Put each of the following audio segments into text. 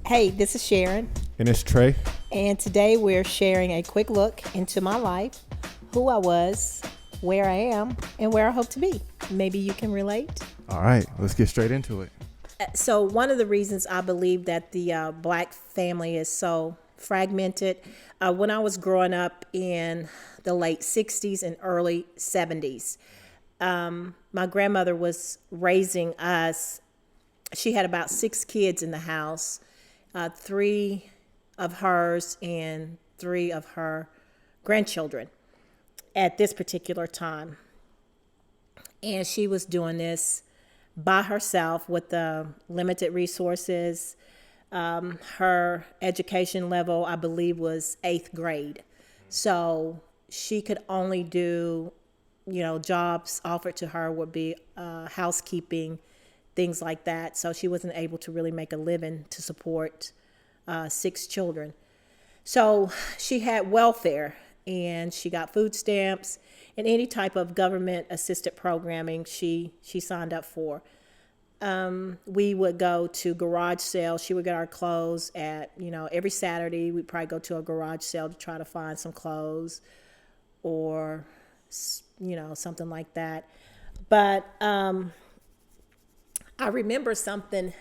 Hey, this is Sharon, And it's Trey. and today we're sharing a quick look into my life, who I was, where I am, and where I hope to be. Maybe you can relate. All right, let's get straight into it. So, one of the reasons I believe that the black family is so fragmented, when I was growing up in the late 60s and early 70s, my grandmother was raising us. She had about 6 kids in the house, 3 of hers and 3 of her grandchildren at this particular time. And she was doing this by herself with the limited resources. Her education level, I believe, was 8th grade. So she could only do, jobs offered to her would be housekeeping, things like that. So she wasn't able to really make a living to support 6 children. So she had welfare and she got food stamps and any type of government assisted programming she signed up for. We would go to garage sales. She would get our clothes at, every Saturday. We'd probably go to a garage sale to try to find some clothes or, something like that. But I remember something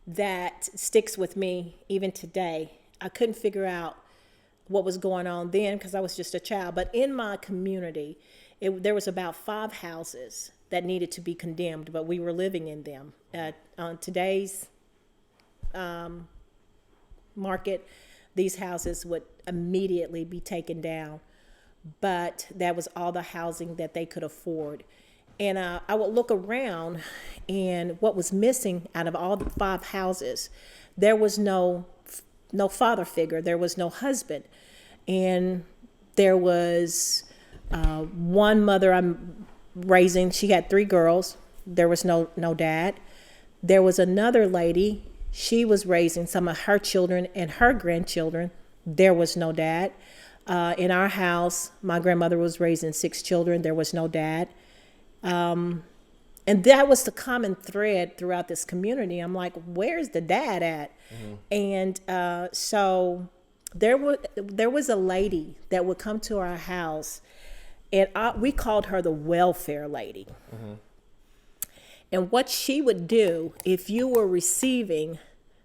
that sticks with me even today. I couldn't figure out what was going on then because I was just a child. But in my community, there was about 5 houses that needed to be condemned, but we were living in them. On today's market, these houses would immediately be taken down, but that was all the housing that they could afford. And I would look around, and what was missing out of all the 5 houses, there was no father figure, there was no husband, and there was one mother I'm raising. She had 3 girls. There was no dad. There was another lady. She was raising some of her children and her grandchildren. There was no dad. In our house, my grandmother was raising 6 children. There was no dad. And that was the common thread throughout this community. I'm like, where's the dad at? And so there was a lady that would come to our house, and we called her the welfare lady. And what she would do, if you were receiving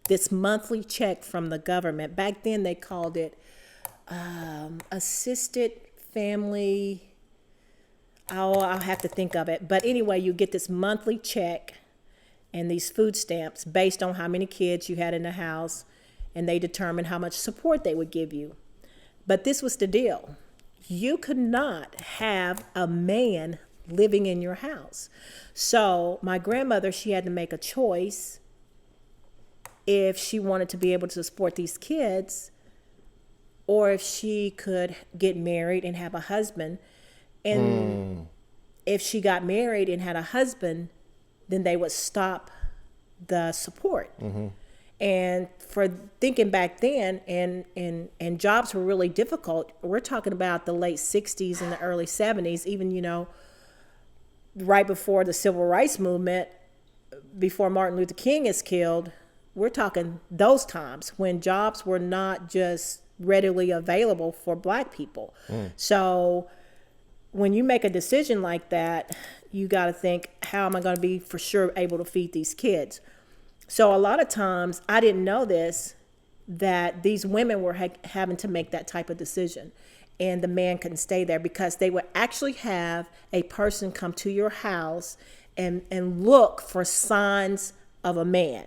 this monthly check from the government, back then they called it assisted family. I'll have to think of it. But anyway, you get this monthly check and these food stamps based on how many kids you had in the house, and they determine how much support they would give you. But this was the deal. You could not have a man living in your house. So my grandmother, she had to make a choice if she wanted to be able to support these kids or if she could get married and have a husband. And if she got married and had a husband, then they would stop the support. And for thinking back then, and jobs were really difficult. We're talking about the late 60s and the early 70s, even, right before the civil rights movement, before Martin Luther King is killed. We're talking those times when jobs were not just readily available for black people. So when you make a decision like that, you got to think, how am I going to be for sure able to feed these kids? So a lot of times, I didn't know this, that these women were having to make that type of decision, and the man couldn't stay there because they would actually have a person come to your house and look for signs of a man.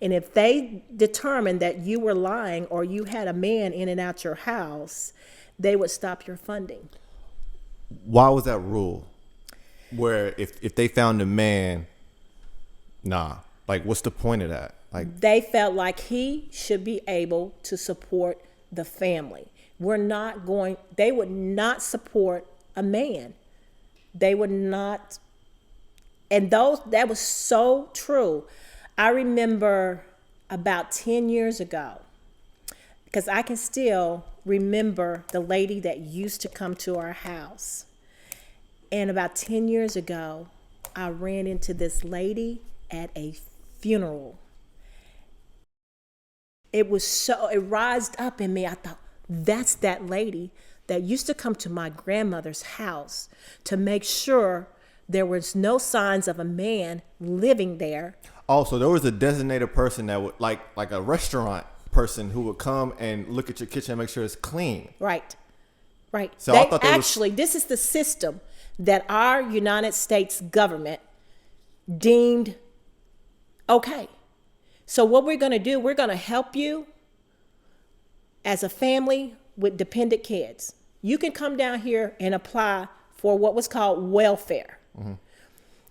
And if they determined that you were lying or you had a man in and out your house, they would stop your funding. Why was that rule? Where if they found a man, nah. Like, what's the point of that? Like, they felt like he should be able to support the family. They would not support a man. They would not. And that was so true. I remember about 10 years ago, because I can still remember the lady that used to come to our house. And about 10 years ago, I ran into this lady at a funeral. It was so, it rised up in me. I thought, that's that lady that used to come to my grandmother's house to make sure there was no signs of a man living there. Also, there was a designated person that would like a restaurant person who would come and look at your kitchen and make sure it's clean. Right. Right. So I thought actually, this is the system that our United States government deemed okay. So what we're going to do, we're going to help you as a family with dependent kids. You can come down here and apply for what was called welfare. Mm-hmm.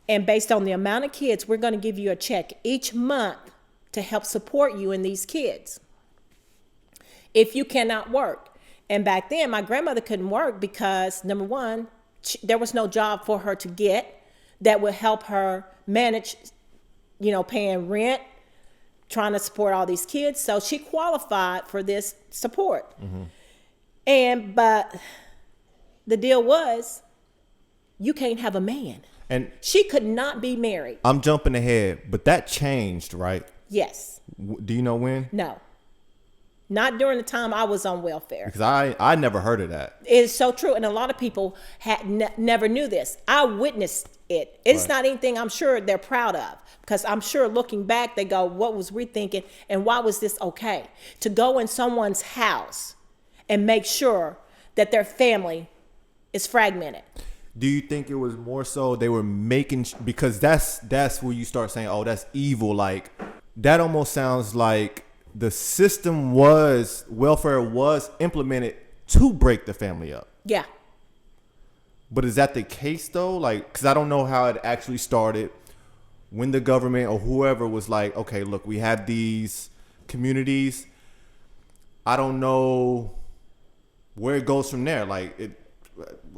And based on the amount of kids, we're going to give you a check each month to help support you and these kids if you cannot work. And back then, my grandmother couldn't work because, number one, there was no job for her to get that would help her manage, paying rent, trying to support all these kids. So she qualified for this support. Mm-hmm. But the deal was, you can't have a man. And she could not be married. I'm jumping ahead, but that changed, right? Yes. Do you know when? No. Not during the time I was on welfare. Because I never heard of that. It is so true. And a lot of people never knew this. I witnessed it. It's Right. not anything I'm sure they're proud of. Because I'm sure looking back, they go, what was we thinking? And why was this okay? To go in someone's house and make sure that their family is fragmented. Do you think it was more so they were making, because that's where you start saying, oh, that's evil. Like, that almost sounds like the system welfare was implemented to break the family up. Yeah. But is that the case though? Like, because I don't know how it actually started, when the government or whoever was like, okay, look, we have these communities. I don't know where it goes from there. Like,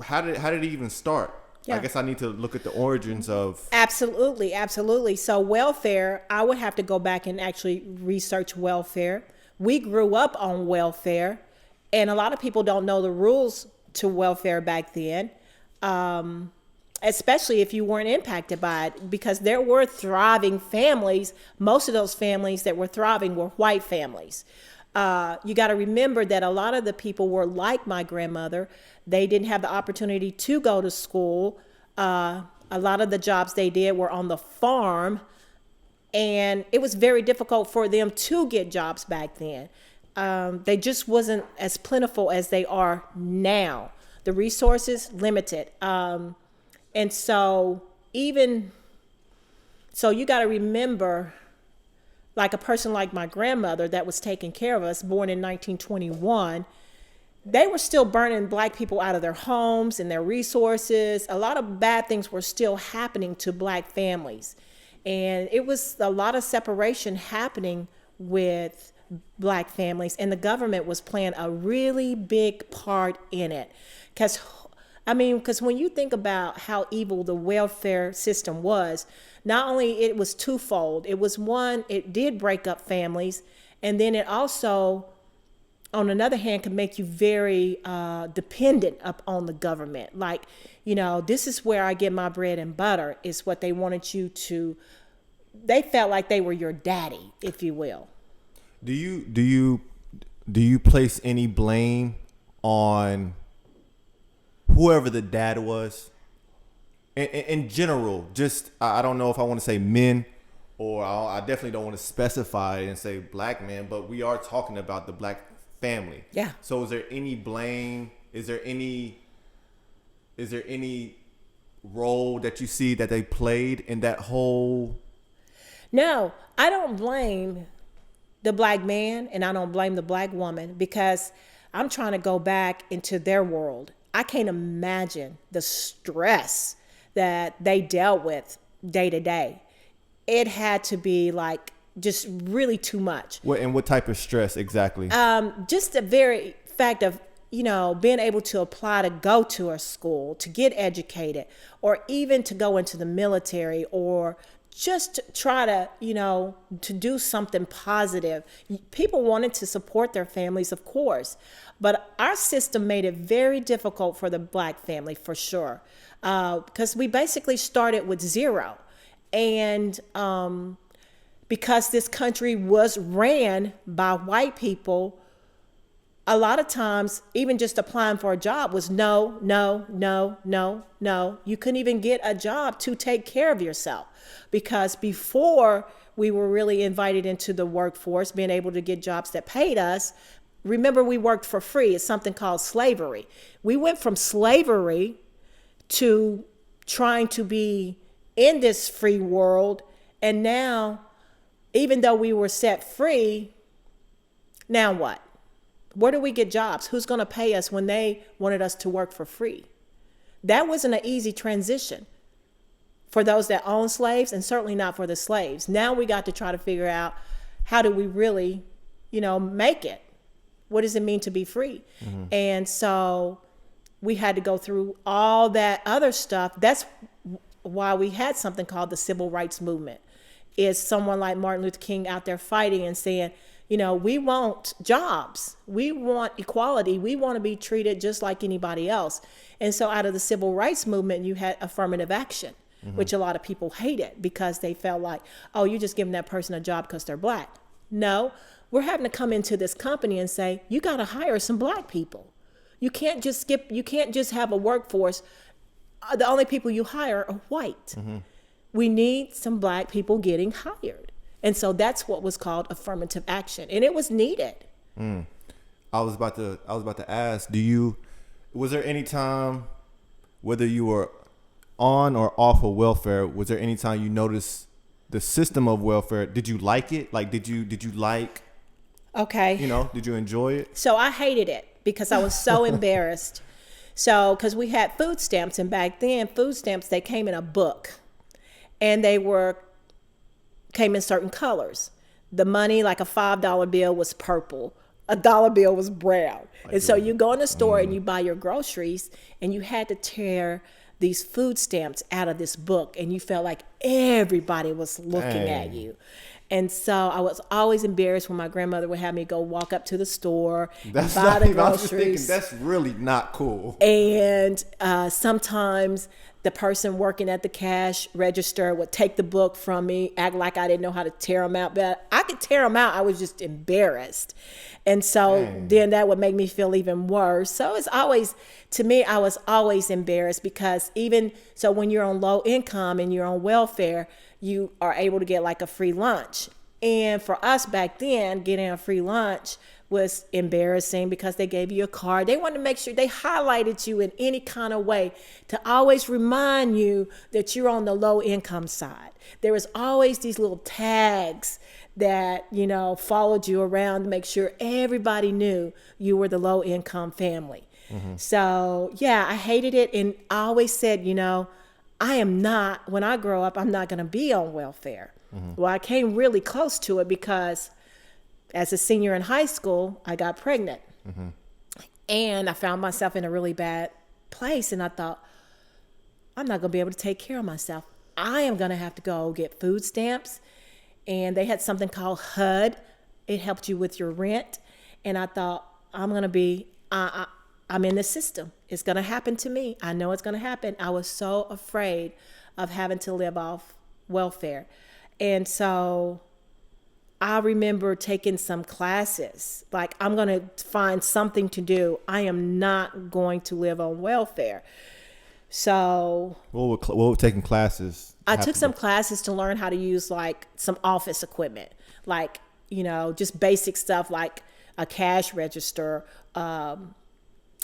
how did it even start? Yeah. I guess I need to look at the origins of. Absolutely, absolutely. So welfare, I would have to go back and actually research welfare. We grew up on welfare, and a lot of people don't know the rules to welfare back then, especially if you weren't impacted by it, because there were thriving families. Most of those families that were thriving were white families. You got to remember that a lot of the people were like my grandmother. They didn't have the opportunity to go to school. A lot of the jobs they did were on the farm, and it was very difficult for them to get jobs back then. They just wasn't as plentiful as they are now. The resources limited. And so you got to remember, like a person like my grandmother that was taking care of us, born in 1921, they were still burning black people out of their homes and their resources. A lot of bad things were still happening to black families. And it was a lot of separation happening with black families. And the government was playing a really big part in it. Because when you think about how evil the welfare system was, not only it was twofold. It was one, it did break up families. And then it also, on another hand, could make you very dependent upon the government. Like, this is where I get my bread and butter, is what they wanted you to. They felt like they were your daddy, if you will. Do you place any blame on whoever the dad was? In general, just, I don't know if I want to say men, or I definitely don't want to specify and say black men, but we are talking about the black family. Yeah. So is there any blame? Is there any role that you see that they played in that whole? No, I don't blame the black man, and I don't blame the black woman, because I'm trying to go back into their world. I can't imagine the stress that they dealt with day to day. It had to be like just really too much. What type of stress exactly? Just the very fact of, being able to apply to go to a school, to get educated, or even to go into the military, or just to try to, to do something positive. People wanted to support their families, of course, but our system made it very difficult for the black family, for sure, because we basically started with zero. And because this country was ran by white people, a lot of times, even just applying for a job was no, no, no, no, no. You couldn't even get a job to take care of yourself, because before we were really invited into the workforce, being able to get jobs that paid us, remember, we worked for free. It's something called slavery. We went from slavery to trying to be in this free world. And now, even though we were set free, now what? Where do we get jobs? Who's going to pay us when they wanted us to work for free? That wasn't an easy transition for those that own slaves, and certainly not for the slaves. Now we got to try to figure out, how do we really, make it? What does it mean to be free? And so we had to go through all that other stuff. That's why we had something called the Civil Rights Movement. Is someone like Martin Luther King out there fighting and saying, we want jobs. We want equality. We want to be treated just like anybody else. And so out of the Civil Rights Movement, you had affirmative action, which a lot of people hated because they felt like, oh, you're just giving that person a job because they're black. No, we're having to come into this company and say, you got to hire some black people. You can't just have a workforce. The only people you hire are white. We need some black people getting hired. And so that's what was called affirmative action, and it was needed. I was about to ask, was there any time, whether you were on or off of welfare, was there any time you noticed the system of welfare? Did you like it? Like, did you like? Okay. Did you enjoy it? So I hated it because I was so embarrassed. So, because we had food stamps, and back then food stamps, they came in a book, and they came in certain colors. The money, like a $5 bill, was purple. A dollar bill was brown. And so you go in the store and you buy your groceries, and you had to tear these food stamps out of this book, and you felt like everybody was looking at you. And so I was always embarrassed when my grandmother would have me go walk up to the store and buy the groceries. I was just thinking, that's really not cool. And sometimes the person working at the cash register would take the book from me, act like I didn't know how to tear them out. But I could tear them out. I was just embarrassed. And so then that would make me feel even worse. So it's always, to me, I was always embarrassed, because even so, when you're on low income and you're on welfare, you are able to get like a free lunch. And for us back then, getting a free lunch was embarrassing because they gave you a card. They wanted to make sure they highlighted you in any kind of way to always remind you that you're on the low income side. There was always these little tags that, followed you around to make sure everybody knew you were the low income family. So yeah, I hated it. And I always said, when I grow up, I'm not going to be on welfare. Well, I came really close to it because as a senior in high school, I got pregnant. And I found myself in a really bad place. And I thought, I'm not going to be able to take care of myself. I am going to have to go get food stamps. And they had something called HUD. It helped you with your rent. And I thought, I'm going to be, I'm in the system. It's going to happen to me. I know it's going to happen. I was so afraid of having to live off welfare. And so I remember taking some classes, like, I'm going to find something to do. I am not going to live on welfare. So what were taking classes? I took some classes to learn how to use like some office equipment, like, just basic stuff like a cash register, an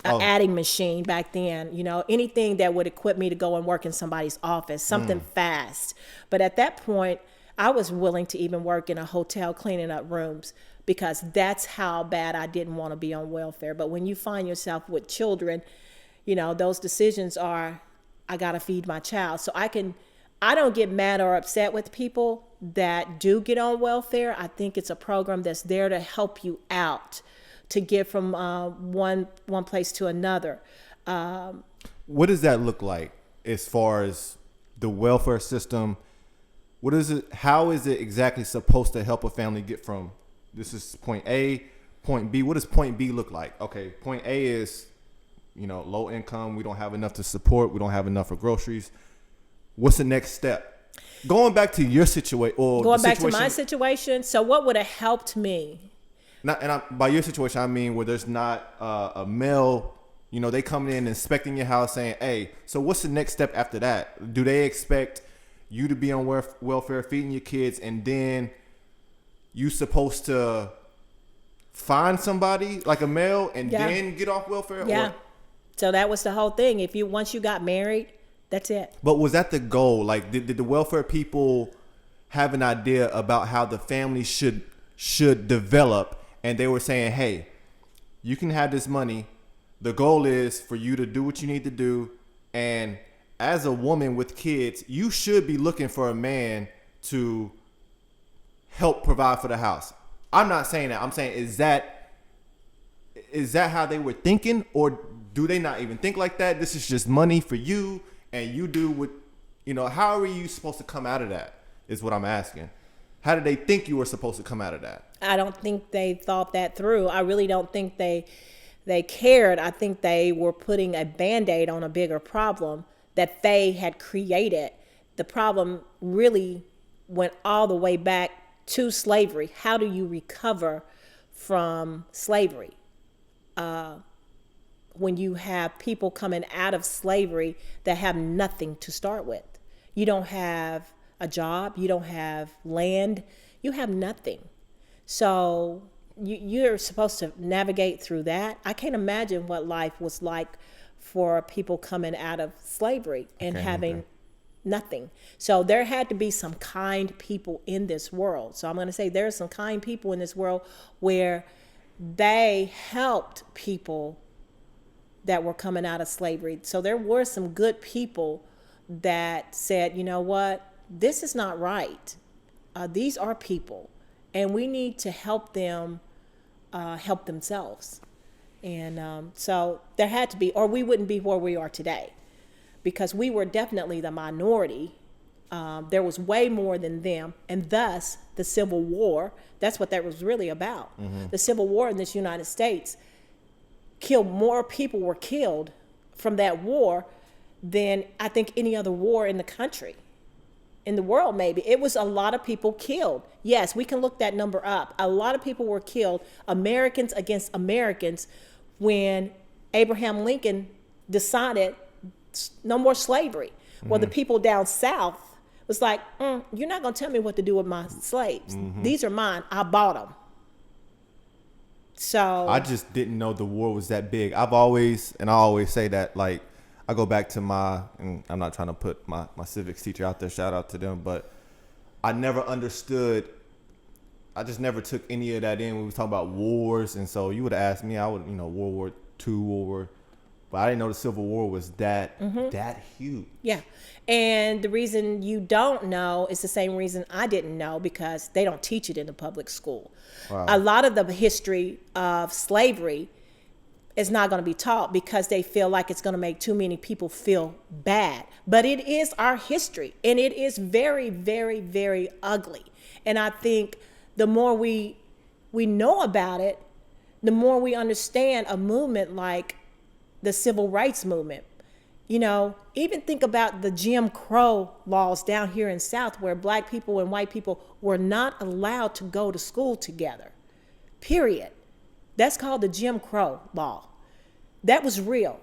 adding machine back then, anything that would equip me to go and work in somebody's office, something fast. But at that point, I was willing to even work in a hotel cleaning up rooms, because that's how bad I didn't want to be on welfare. But when you find yourself with children, those decisions are, I got to feed my child. So I don't get mad or upset with people that do get on welfare. I think it's a program that's there to help you out, to get from one place to another. What does that look like as far as the welfare system? What is it? How is it exactly supposed to help a family get from, this is point A, point B? What does point B look like? Okay, point A is, low income. We don't have enough to support. We don't have enough for groceries. What's the next step? Going back to your situation, or Going the back to situation, my situation, so what would have helped me? by your situation, I mean where there's not a male, they coming in inspecting your house saying, hey, so what's the next step after that? Do they expect you to be on welfare, feeding your kids, and then you supposed to find somebody like a male and then get off welfare? Yeah. Or, so that was the whole thing. Once you got married, that's it. but was that the goal? Like, did the welfare people have an idea about how the family should develop? And they were saying, hey, you can have this money. The goal is for you to do what you need to do. And as a woman with kids, you should be looking for a man to help provide for the house. I'm not saying that. I'm saying, is that how they were thinking? Or do they not even think like that? This is just money for you, and you do what, how are you supposed to come out of that is what I'm asking. How did they think you were supposed to come out of that? I don't think they thought that through. I really don't think they cared. I think they were putting a Band-Aid on a bigger problem that they had created. The problem really went all the way back to slavery. How do you recover from slavery? When you have people coming out of slavery that have nothing to start with. You don't have a job, you don't have land, you have nothing. So you're supposed to navigate through that. I can't imagine what life was like for people coming out of slavery and having nothing. So there had to be some kind people in this world. So I'm going to say there are some kind people in this world where they helped people that were coming out of slavery. So there were some good people that said, you know what, this is not right. These are people, and we need to help them help themselves. And so there had to be, or we wouldn't be where we are today, because we were definitely the minority. There was way more than them, and thus the Civil War, that's what that was really about. Mm-hmm. The Civil War in this United States more people were killed from that war than I think any other war in the country, in the world maybe. It was a lot of people killed. Yes, we can look that number up. A lot of people were killed, Americans against Americans, when Abraham Lincoln decided no more slavery. Mm-hmm. Well, the people down south was like, you're not going to tell me what to do with my slaves. Mm-hmm. These are mine. I bought them. So I just didn't know the war was that big. I always say that, like, I go back to and I'm not trying to put my civics teacher out there, shout out to them, but I never understood. I just never took any of that in when we was talking about wars. And so you would have asked me, I would, World War II, World War, but I didn't know the Civil War was that huge. Yeah. And the reason you don't know is the same reason I didn't know, because they don't teach it in the public school. Wow. A lot of the history of slavery is not going to be taught because they feel like it's going to make too many people feel bad. But it is our history, and it is very, very, very ugly. And I think the more we know about it, the more we understand a movement like the Civil Rights Movement. Even think about the Jim Crow laws down here in South, where black people and white people were not allowed to go to school together, period. That's called the Jim Crow law. That was real.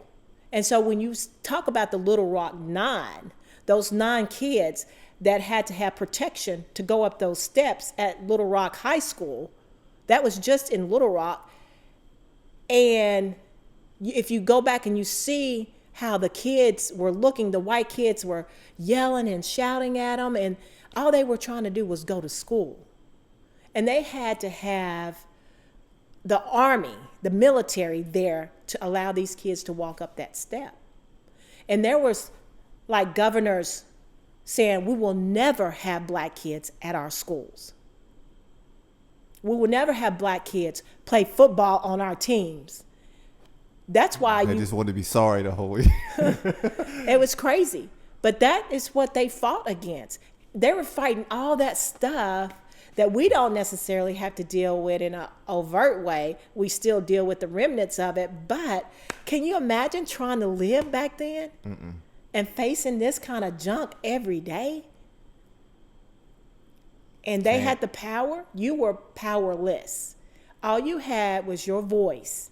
And so when you talk about the Little Rock 9, those 9 kids that had to have protection to go up those steps at Little Rock High School, that was just in Little Rock. And if you go back and you see how the kids were looking, the white kids were yelling and shouting at them, and all they were trying to do was go to school. And they had to have the army, the military there to allow these kids to walk up that step. And there was like governors saying, we will never have black kids at our schools. We will never have black kids play football on our teams. That's why I just want to be sorry the whole week. It was crazy. But that is what they fought against. They were fighting all that stuff that we don't necessarily have to deal with in an overt way. We still deal with the remnants of it. But can you imagine trying to live back then? Mm-mm. And facing this kind of junk every day? and they had the power, you were powerless. All you had was your voice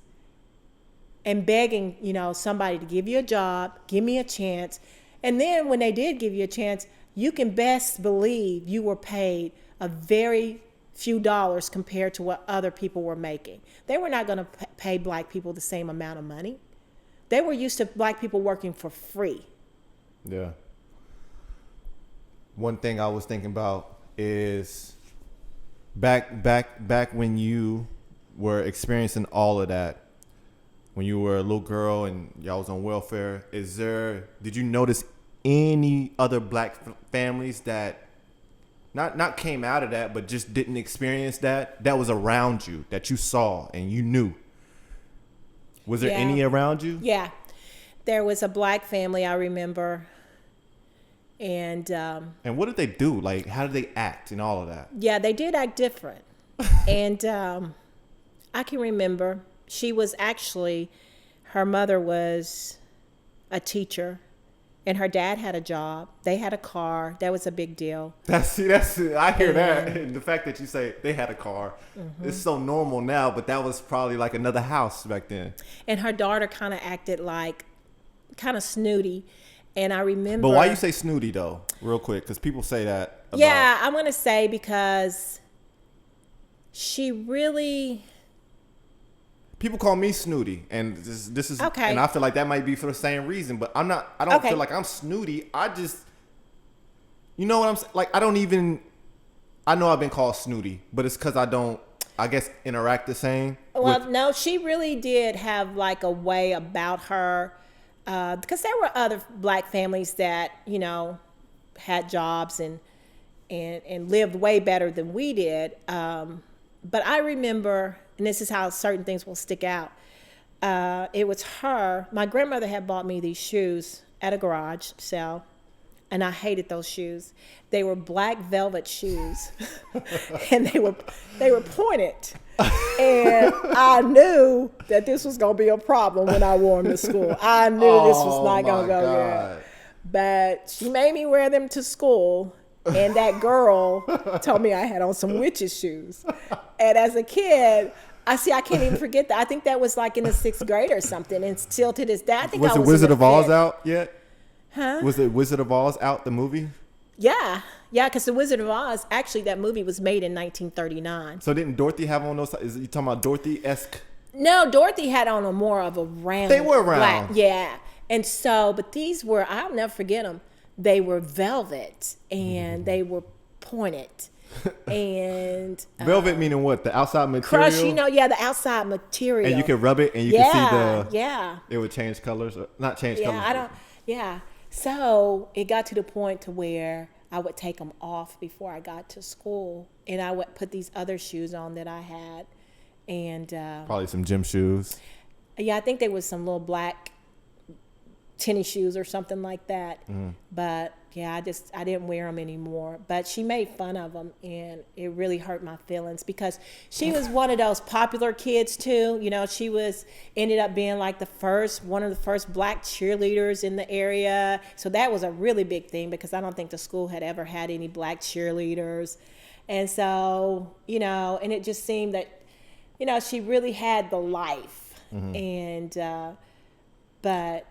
and begging, somebody to give you a job, give me a chance. And then when they did give you a chance, you can best believe you were paid a very few dollars compared to what other people were making. They were not going to pay black people the same amount of money. They were used to black people working for free. Yeah. One thing I was thinking about is back when you were experiencing all of that, when you were a little girl and y'all was on welfare, did you notice any other black families that not came out of that, but just didn't experience that was around you, that you saw and you knew? Was there any around you? Yeah. There was a black family, I remember. And what did they do? Like, how did they act and all of that? Yeah, they did act different. And I can remember she was actually, her mother was a teacher and her dad had a job. They had a car. That was a big deal. That's I hear that. The fact that you say they had a car, it's so normal now, but that was probably like another house back then. And her daughter kind of acted like, kind of snooty. And I remember. But why you say snooty though, real quick? Because people say that. Yeah, I'm going to say because she really. People call me snooty, and this is okay. And I feel like that might be for the same reson, but I'm not. I don't feel like I'm snooty. I just, you know what I'm saying? Like I don't even. I know I've been called snooty, but it's because I don't, I guess, interact the same. Well, no, she really did have like a way about her, because there were other black families that had jobs and lived way better than we did. But I remember. And this is how certain things will stick out. It was her. My grandmother had bought me these shoes at a garage sale, and I hated those shoes. They were black velvet shoes, and they were pointed. And I knew that this was gonna be a problem when I wore them to school. I knew this was not gonna go good. But she made me wear them to school. And that girl told me I had on some witch's shoes. And as a kid, I can't even forget that. I think that was like in the 6th grade or something. And still to this day, I think was I was the Wizard of Oz 5th. out yet? Huh? Was the Wizard of Oz out, the movie? Yeah, because the Wizard of Oz, actually that movie was made in 1939. So didn't Dorothy have on those? Is you talking about Dorothy-esque? No, Dorothy had on a more of a round. They were round. Black, yeah. And so, but these were, I'll never forget them. They were velvet and they were pointed. And velvet meaning what? The outside material? Crushed, the outside material. And you can rub it and you can see the... Yeah. It would change colors. Or not change colors. So it got to the point to where I would take them off before I got to school. And I would put these other shoes on that I had. And probably some gym shoes. Yeah, I think there was some little black tennis shoes or something like that. But yeah, I didn't wear them anymore. But she made fun of them, and it really hurt my feelings because she was one of those popular kids too. She ended up being like one of the first black cheerleaders in the area. So that was a really big thing because I don't think the school had ever had any black cheerleaders. And so, and it just seemed that, she really had the life. And, but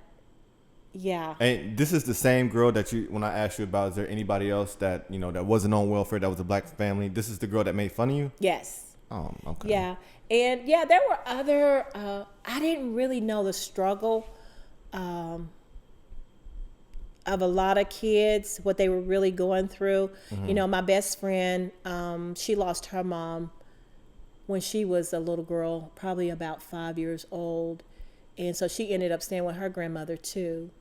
yeah. And this is the same girl that when I asked you about, is there anybody else that, that wasn't on welfare, that was a black family? This is the girl that made fun of you? Yes. Oh, okay. Yeah. And yeah, there were other, I didn't really know the struggle of a lot of kids, what they were really going through. My best friend, she lost her mom when she was a little girl, probably about 5 years old. And so she ended up staying with her grandmother too.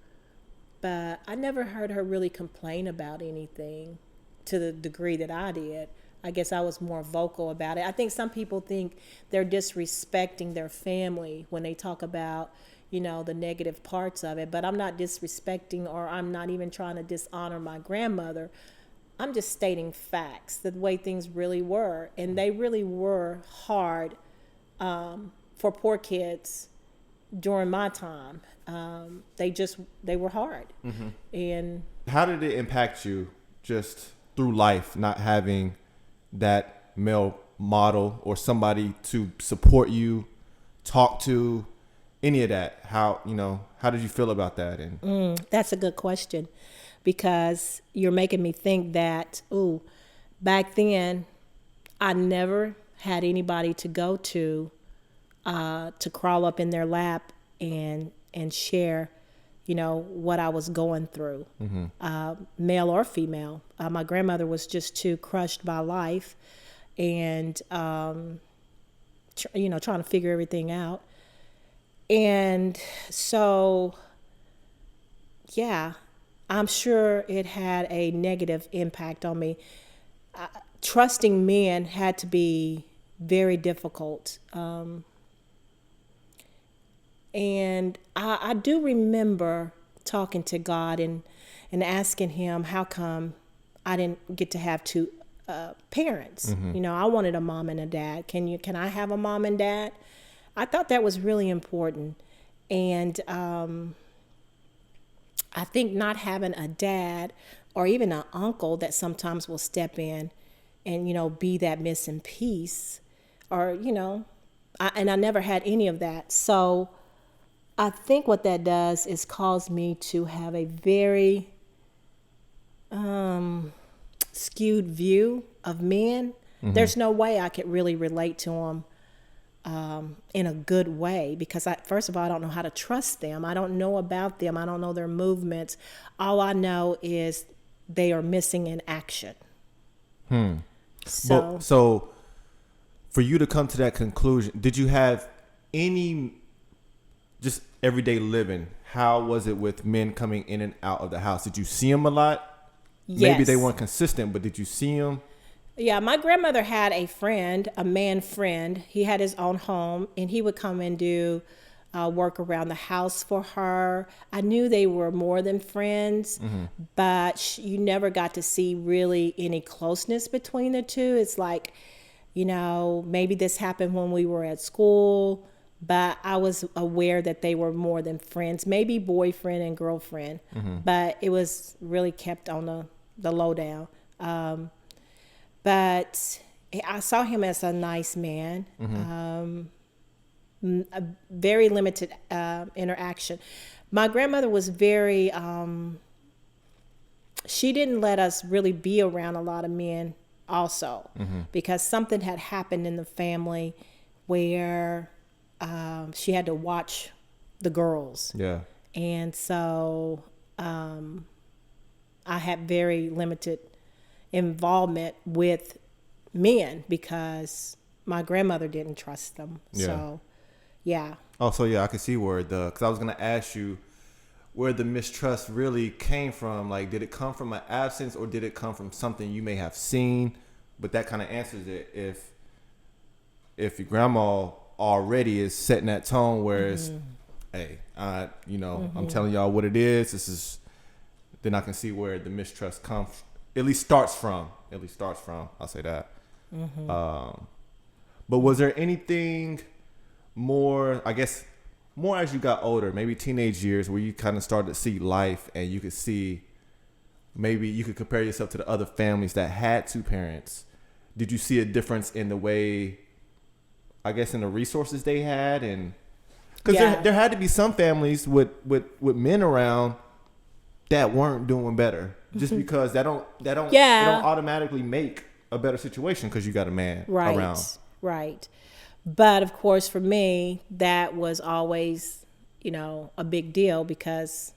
But I never heard her really complain about anything to the degree that I did. I guess I was more vocal about it. I think some people think they're disrespecting their family when they talk about, the negative parts of it. But I'm not disrespecting, or I'm not even trying to dishonor my grandmother. I'm just stating facts, the way things really were. And they really were hard for poor kids during my time. They were hard. And how did it impact you just through life, not having that male model or somebody to support you, talk to, any of that? How did you feel about that? And That's a good question, because you're making me think that, back then I never had anybody to go to crawl up in their lap and share, what I was going through, male or female. My grandmother was just too crushed by life and, trying to figure everything out. And so, yeah, I'm sure it had a negative impact on me. Trusting men had to be very difficult. And I do remember talking to God and asking him, how come I didn't get to have two parents? I wanted a mom and a dad. Can I have a mom and dad? I thought that was really important. And I think not having a dad or even an uncle that sometimes will step in and, be that missing piece, or, I never had any of that. So I think what that does is cause me to have a very skewed view of men. There's no way I could really relate to them in a good way, because first of all, I don't know how to trust them. I don't know about them. I don't know their movements. All I know is they are missing in action. So for you to come to that conclusion, did you have any just everyday living? How was it with men coming in and out of the house? Did you see them a lot? Yes. Maybe they weren't consistent, but did you see them? Yeah, my grandmother had a friend, a man friend. He had his own home, and he would come and do work around the house for her. I knew they were more than friends, but you never got to see really any closeness between the two. It's like, maybe this happened when we were at school, but I was aware that they were more than friends, maybe boyfriend and girlfriend, but it was really kept on the lowdown. But I saw him as a nice man, a very limited interaction. My grandmother was very, she didn't let us really be around a lot of men also, because something had happened in the family where she had to watch the girls. Yeah. And so I had very limited involvement with men because my grandmother didn't trust them. Yeah. So, yeah. Oh, so yeah, I can see where because I was going to ask you where the mistrust really came from. Like, did it come from an absence, or did it come from something you may have seen? But that kind of answers it. If your grandma already is setting that tone where it's, hey, I'm telling y'all what it is. This is, then I can see where the mistrust comes. At least starts from. I'll say that. But was there anything more, I guess, more as you got older, maybe teenage years, where you kind of started to see life and you could see, maybe you could compare yourself to the other families that had two parents? Did you see a difference in the way, I guess, in the resources they had? And because there had to be some families with men around that weren't doing better, just because they don't automatically make a better situation because you got a man around. Right. But of course, for me, that was always, a big deal because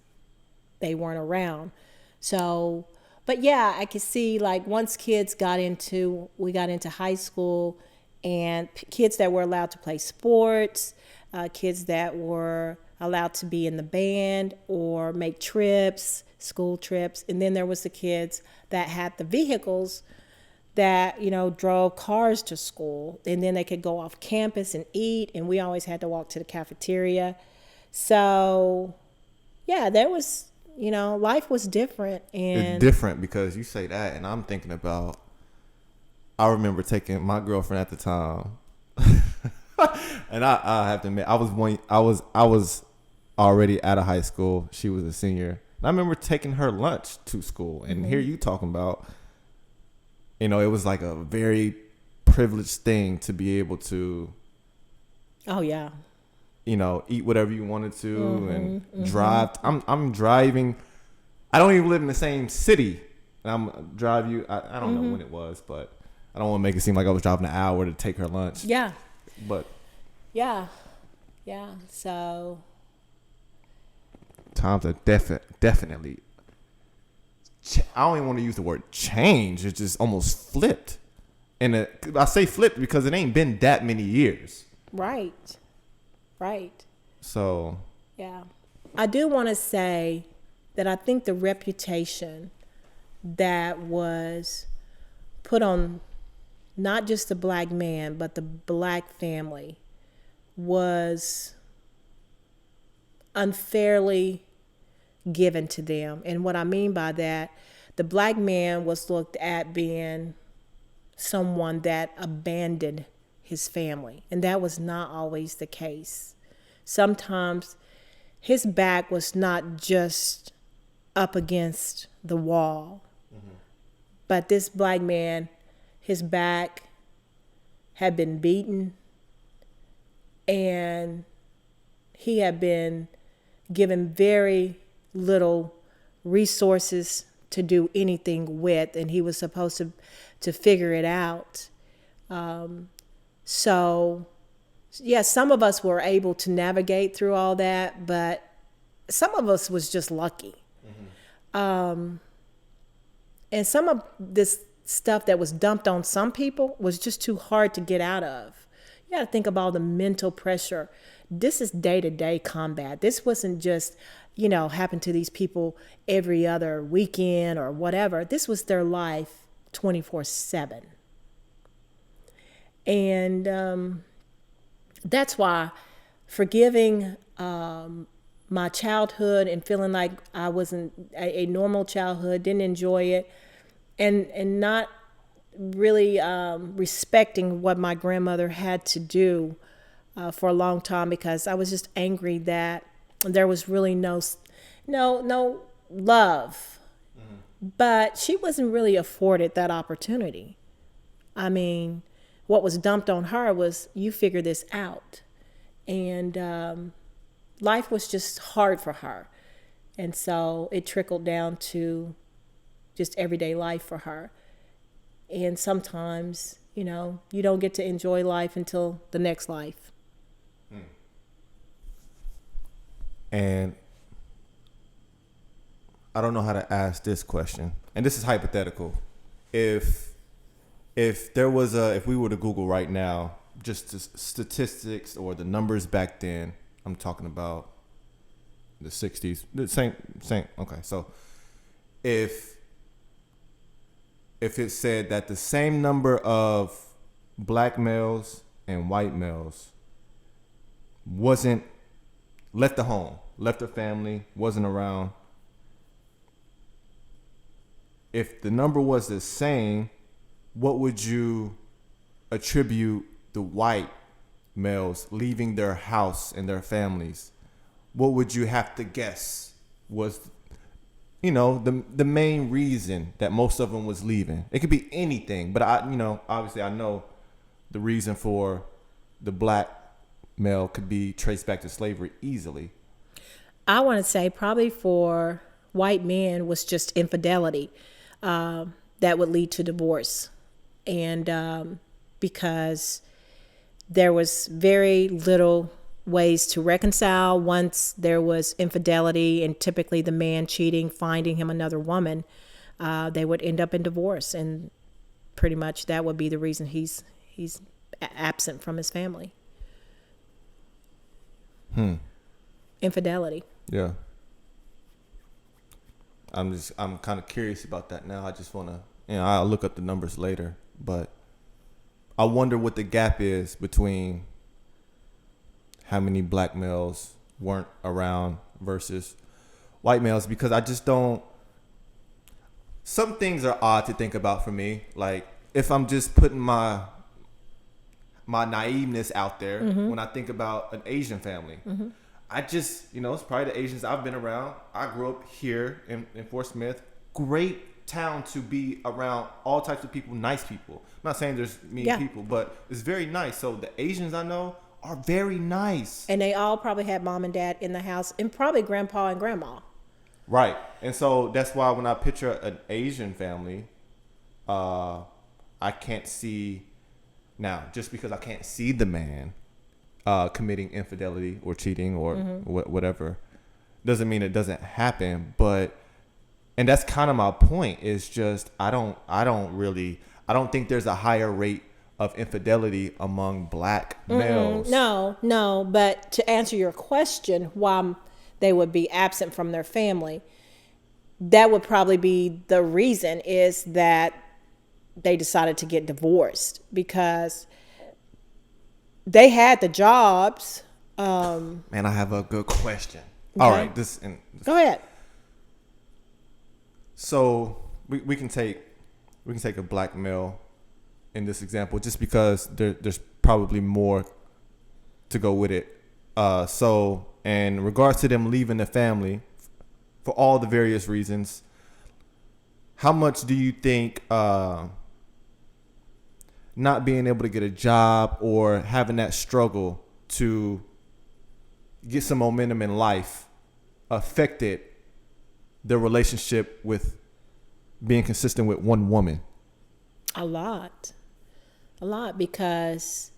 they weren't around. So, but yeah, I could see, like, once we got into high school, and kids that were allowed to play sports, kids that were allowed to be in the band or make trips, school trips. And then there was the kids that had the vehicles that, drove cars to school, and then they could go off campus and eat. And we always had to walk to the cafeteria. So yeah, there was, life was different. And it's different because you say that, and I'm thinking about, I remember taking my girlfriend at the time, and I have to admit, I was already out of high school. She was a senior. And I remember taking her lunch to school, and here you talking about You know, it was like a very privileged thing to be able to, Oh yeah. you know, eat whatever you wanted to and drive. I'm driving. I don't even live in the same city. I'm drive you. I don't know when it was, but I don't want to make it seem like I was driving an hour to take her lunch. Yeah. But Yeah. Yeah. So. times are definitely. I don't even want to use the word change. It's just almost flipped. And I say flipped because it ain't been that many years. Right. Right. So. Yeah. I do want to say that I think the reputation that was put on not just the black man, but the black family was unfairly given to them. And what I mean by that, the black man was looked at being someone that abandoned his family. And that was not always the case. Sometimes his back was not just up against the wall, but this black man, his back had been beaten and he had been given very little resources to do anything with, and he was supposed to figure it out. So yeah, some of us were able to navigate through all that, but some of us was just lucky. And some of this stuff that was dumped on some people was just too hard to get out of. You got to think about all the mental pressure. This is day-to-day combat. This wasn't just, happen to these people every other weekend or whatever. This was their life 24/7. And that's why forgiving my childhood and feeling like I wasn't a normal childhood, didn't enjoy it, and not really respecting what my grandmother had to do for a long time, because I was just angry that there was really no love. But she wasn't really afforded that opportunity. I mean, what was dumped on her was, you figure this out. And life was just hard for her. And so it trickled down to just everyday life for her. And sometimes, you don't get to enjoy life until the next life. And I don't know how to ask this question, and this is hypothetical. If we were to Google right now, just the statistics or the numbers back then, I'm talking about the 60s, the same. Okay, so if it said that the same number of black males and white males wasn't left the home, left the family, wasn't around. If the number was the same, what would you attribute the white males leaving their house and their families? What would you have to guess was, the main reason that most of them was leaving? It could be anything, but obviously I know the reason for the black male could be traced back to slavery easily. I want to say probably for white men was just infidelity that would lead to divorce. And because there was very little ways to reconcile once there was infidelity, and typically the man cheating, finding him another woman, they would end up in divorce. And pretty much that would be the reason he's absent from his family. Infidelity. Yeah. I'm kind of curious about that now. I just want to, I'll look up the numbers later, but I wonder what the gap is between how many black males weren't around versus white males, because I just don't, some things are odd to think about for me. Like, if I'm just putting my naiveness out there, when I think about an Asian family, I just, it's probably the Asians I've been around. I grew up here in Fort Smith. Great town to be around all types of people, nice people. I'm not saying there's mean Yeah. people, but it's very nice. So the Asians I know are very nice. And they all probably had mom and dad in the house, and probably grandpa and grandma. Right. And so that's why when I picture an Asian family, I can't see now, just because I can't see the man committing infidelity or cheating or whatever, doesn't mean it doesn't happen. But, and that's kind of my point, is just I don't think there's a higher rate of infidelity among black males. No, but to answer your question, why they would be absent from their family, that would probably be the reason, is that they decided to get divorced because they had the jobs. Man, I have a good question. Okay. All right, Go ahead. So we can take a black male in this example, just because there's probably more to go with it. So in regards to them leaving the family for all the various reasons, how much do you think not being able to get a job or having that struggle to get some momentum in life affected the relationship with being consistent with one woman? A lot, because.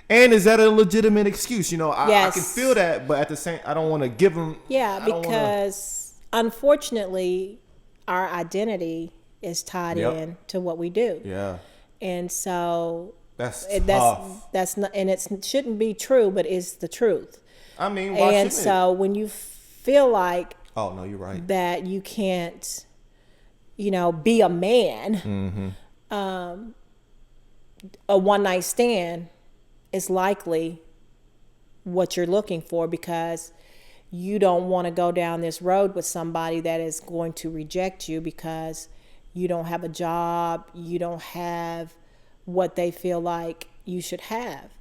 And is that a legitimate excuse? You know, I Yes. can feel that, but at the same, I don't want to give them. Yeah, because unfortunately, our identity is tied Yep. in to what we do. Yeah, And so that's tough. that's not, and it shouldn't be true, but it's the truth. I mean, why And shouldn't so when you feel like Oh no, you're right. that you can't, be a man, Mm-hmm. a one night stand is likely what you're looking for, because you don't want to go down this road with somebody that is going to reject you because you don't have a job, you don't have what they feel like you should have.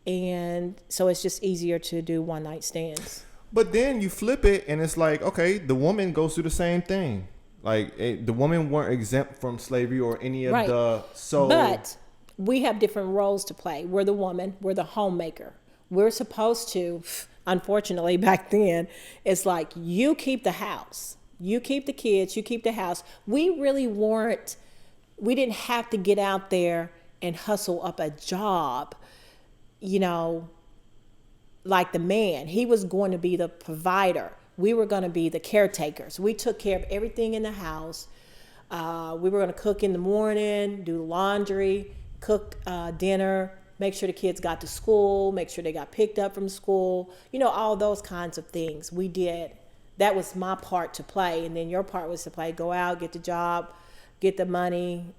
And so it's just easier to do one night stands. But then you flip it, and it's like, okay, the woman goes through the same thing. Like the women weren't exempt from slavery or any of Right. But we have different roles to play. We're the woman, we're the homemaker. We're supposed to, unfortunately back then, it's like, you keep the house, you keep the kids, you keep the house. We didn't have to get out there and hustle up a job, like the man. He was going to be the provider. We were going to be the caretakers. We took care of everything in the house. We were going to cook in the morning, do laundry, cook dinner, make sure the kids got to school, make sure they got picked up from school, all those kinds of things we did. That was my part to play. And then your part was to play, go out, get the job, get the money.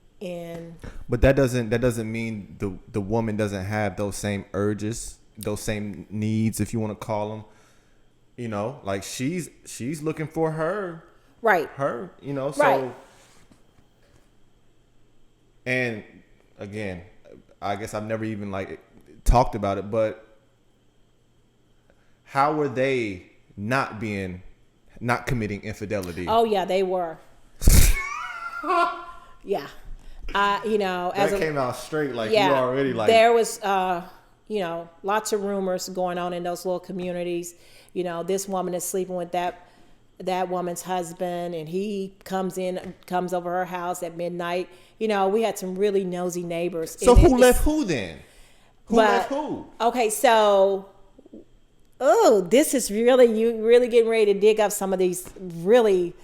But that doesn't mean the woman doesn't have those same urges, those same needs, if you want to call them. Like she's looking for her. Right. Her, so. Right. And again, I guess I've never even talked about it, but how were they not committing infidelity? Oh yeah, they were. Yeah. That came out straight, you already there was lots of rumors going on in those little communities. This woman is sleeping with that woman's husband, and he comes over her house at midnight. We had some really nosy neighbors. So who left who then? Who left who? Okay, so this is you really getting ready to dig up some of these really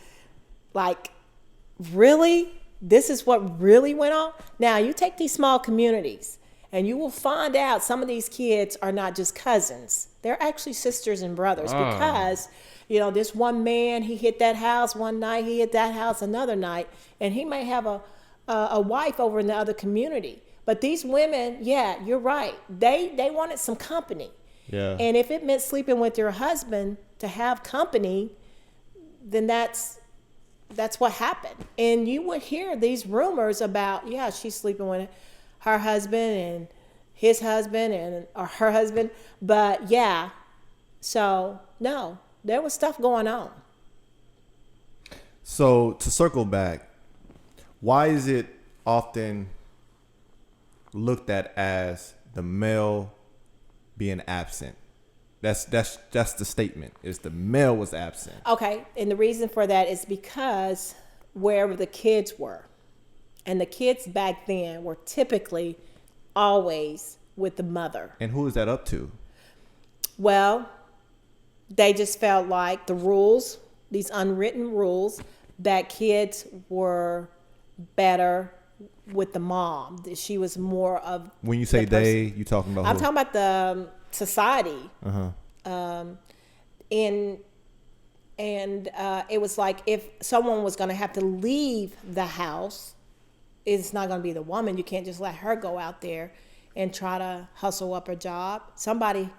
this is what really went on. Now you take these small communities and you will find out some of these kids are not just cousins. They're actually sisters and brothers, because, this one man, he hit that house one night, he hit that house another night, and he may have a wife over in the other community. But these women, yeah, you're right. They wanted some company. Yeah. And if it meant sleeping with your husband to have company, then that's what happened. And you would hear these rumors about, she's sleeping with her husband and his husband or her husband. But so no, there was stuff going on. So to circle back, why is it often looked at as the male being absent? That's the statement. Is the male was absent. Okay, and the reason for that is because wherever the kids were, and the kids back then were typically always with the mother. And who is that up to? Well, they just felt like the rules, these unwritten rules, that kids were better with the mom. She was more of. When you say they, you talking about I'm who? talking about the society. It was like if someone was going to have to leave the house, it's not going to be the woman. You can't just let her go out there and try to hustle up a job. Somebody,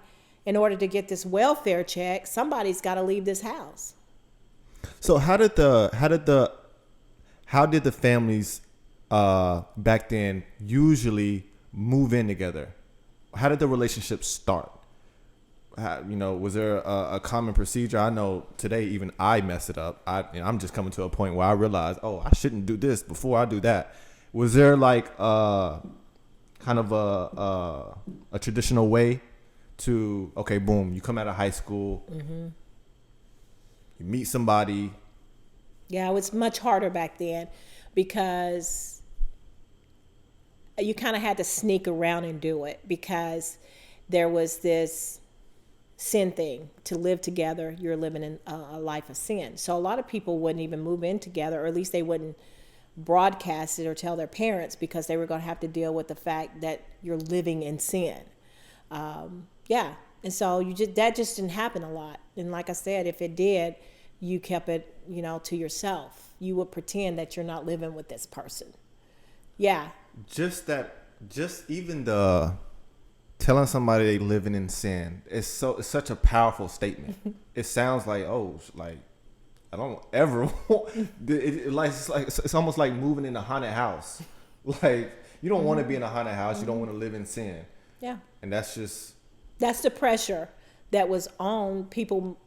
in order to get this welfare check, somebody's got to leave this house. So how did the families back then usually move in together? How did the relationship start? Was there a common procedure? I know today even I mess it up. I'm just coming to a point where I realize, I shouldn't do this before I do that. Was there like kind of a traditional way to, okay, boom, you come out of high school, you meet somebody. Yeah, it was much harder back then because you kind of had to sneak around and do it because there was this sin thing. To live together, you're living in a life of sin. So a lot of people wouldn't even move in together, or at least they wouldn't broadcast it or tell their parents because they were going to have to deal with the fact that you're living in sin. And so that just didn't happen a lot. And like I said, if it did, you kept it, to yourself. You would pretend that you're not living with this person. Yeah. Just even the telling somebody they living in sin it's such a powerful statement. It sounds like, I don't ever want it's almost like moving in a haunted house. Like, you don't want to be in a haunted house. You don't want to live in sin. Yeah. And that's the pressure that was on people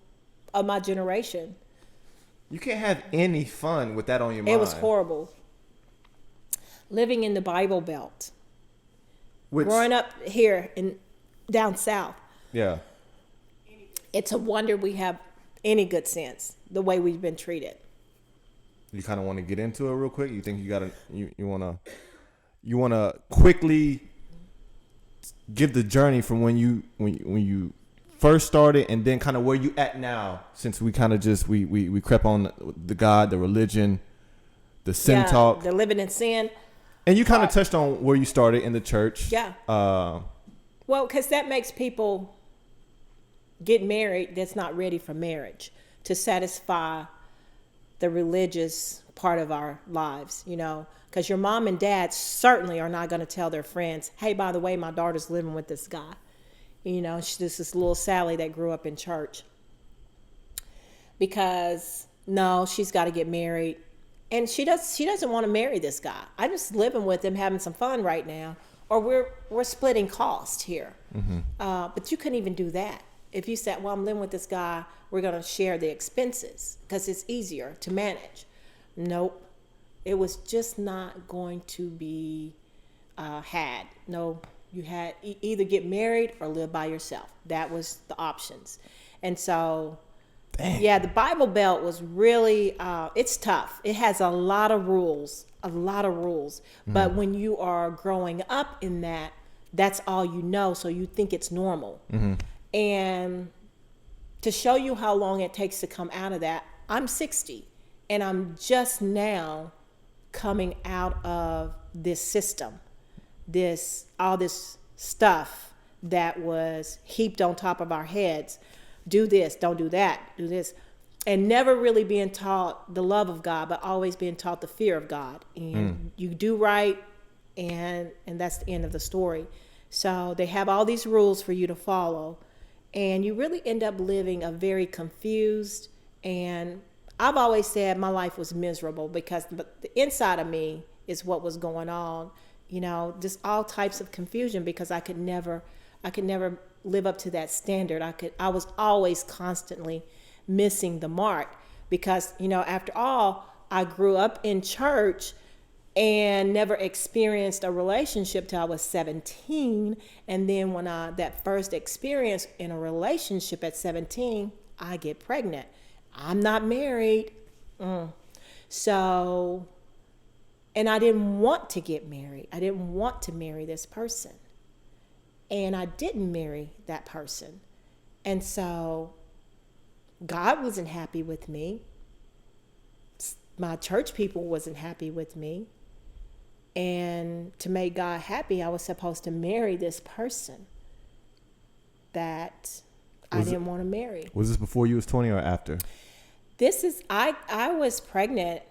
of my generation. You can't have any fun with that on your mind. It was horrible. Living in the Bible Belt. Growing up here down south. Yeah. It's a wonder we have any good sense the way we've been treated. You kind of want to get into it real quick? You think you want to quickly give the journey from when you first started and then kind of where you at now, since we kind of just we crept on the God, the religion, the sin talk, the living in sin. And you kind of touched on where you started in the church. Yeah. Well, because that makes people get married that's not ready for marriage to satisfy the religious part of our lives, because your mom and dad certainly are not going to tell their friends, hey, by the way, my daughter's living with this guy. She's just this little Sally that grew up in church. Because no, she's got to get married. And she doesn't want to marry this guy. I'm just living with him, having some fun right now. Or we're splitting cost here. Mm-hmm. But you couldn't even do that. If you said, well, I'm living with this guy, we're going to share the expenses because it's easier to manage. Nope. It was just not going to be had. No, you had either get married or live by yourself. That was the options. And so, dang. Yeah, the Bible Belt was really, it's tough. It has a lot of rules. But when you are growing up in that, that's all you know. So you think it's normal. Mm-hmm. And to show you how long it takes to come out of that, I'm 60 and I'm just now coming out of this system, all this stuff that was heaped on top of our heads. Do this, don't do that, do this. And never really being taught the love of God, but always being taught the fear of God. And you do right, and that's the end of the story. So they have all these rules for you to follow. And you really end up living a very confused, and I've always said my life was miserable because the inside of me is what was going on, just all types of confusion because I could never live up to that standard. I was always constantly missing the mark because, after all, I grew up in church and never experienced a relationship till I was 17. And then when that first experience in a relationship at 17, I get pregnant. I'm not married. So, and I didn't want to get married. I didn't want to marry this person. And I didn't marry that person. And so God wasn't happy with me. My church people wasn't happy with me. And to make God happy, I was supposed to marry this person that I didn't want to marry. Was this before you was 20 or after? This is, I was pregnant.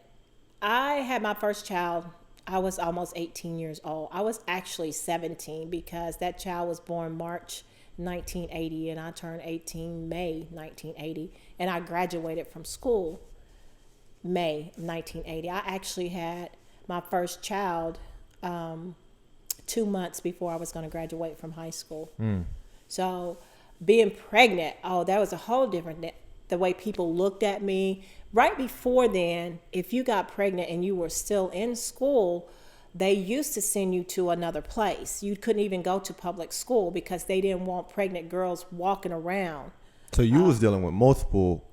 I had my first child. I was almost 18 years old. I was actually 17 because that child was born March 1980 and I turned 18 May 1980. And I graduated from school May 1980. I actually had my first child 2 months before I was going to graduate from high school. So being pregnant, that was a whole different, the way people looked at me. Right before then, if you got pregnant and you were still in school, they used to send you to another place. You couldn't even go to public school because they didn't want pregnant girls walking around. So you was dealing with multiple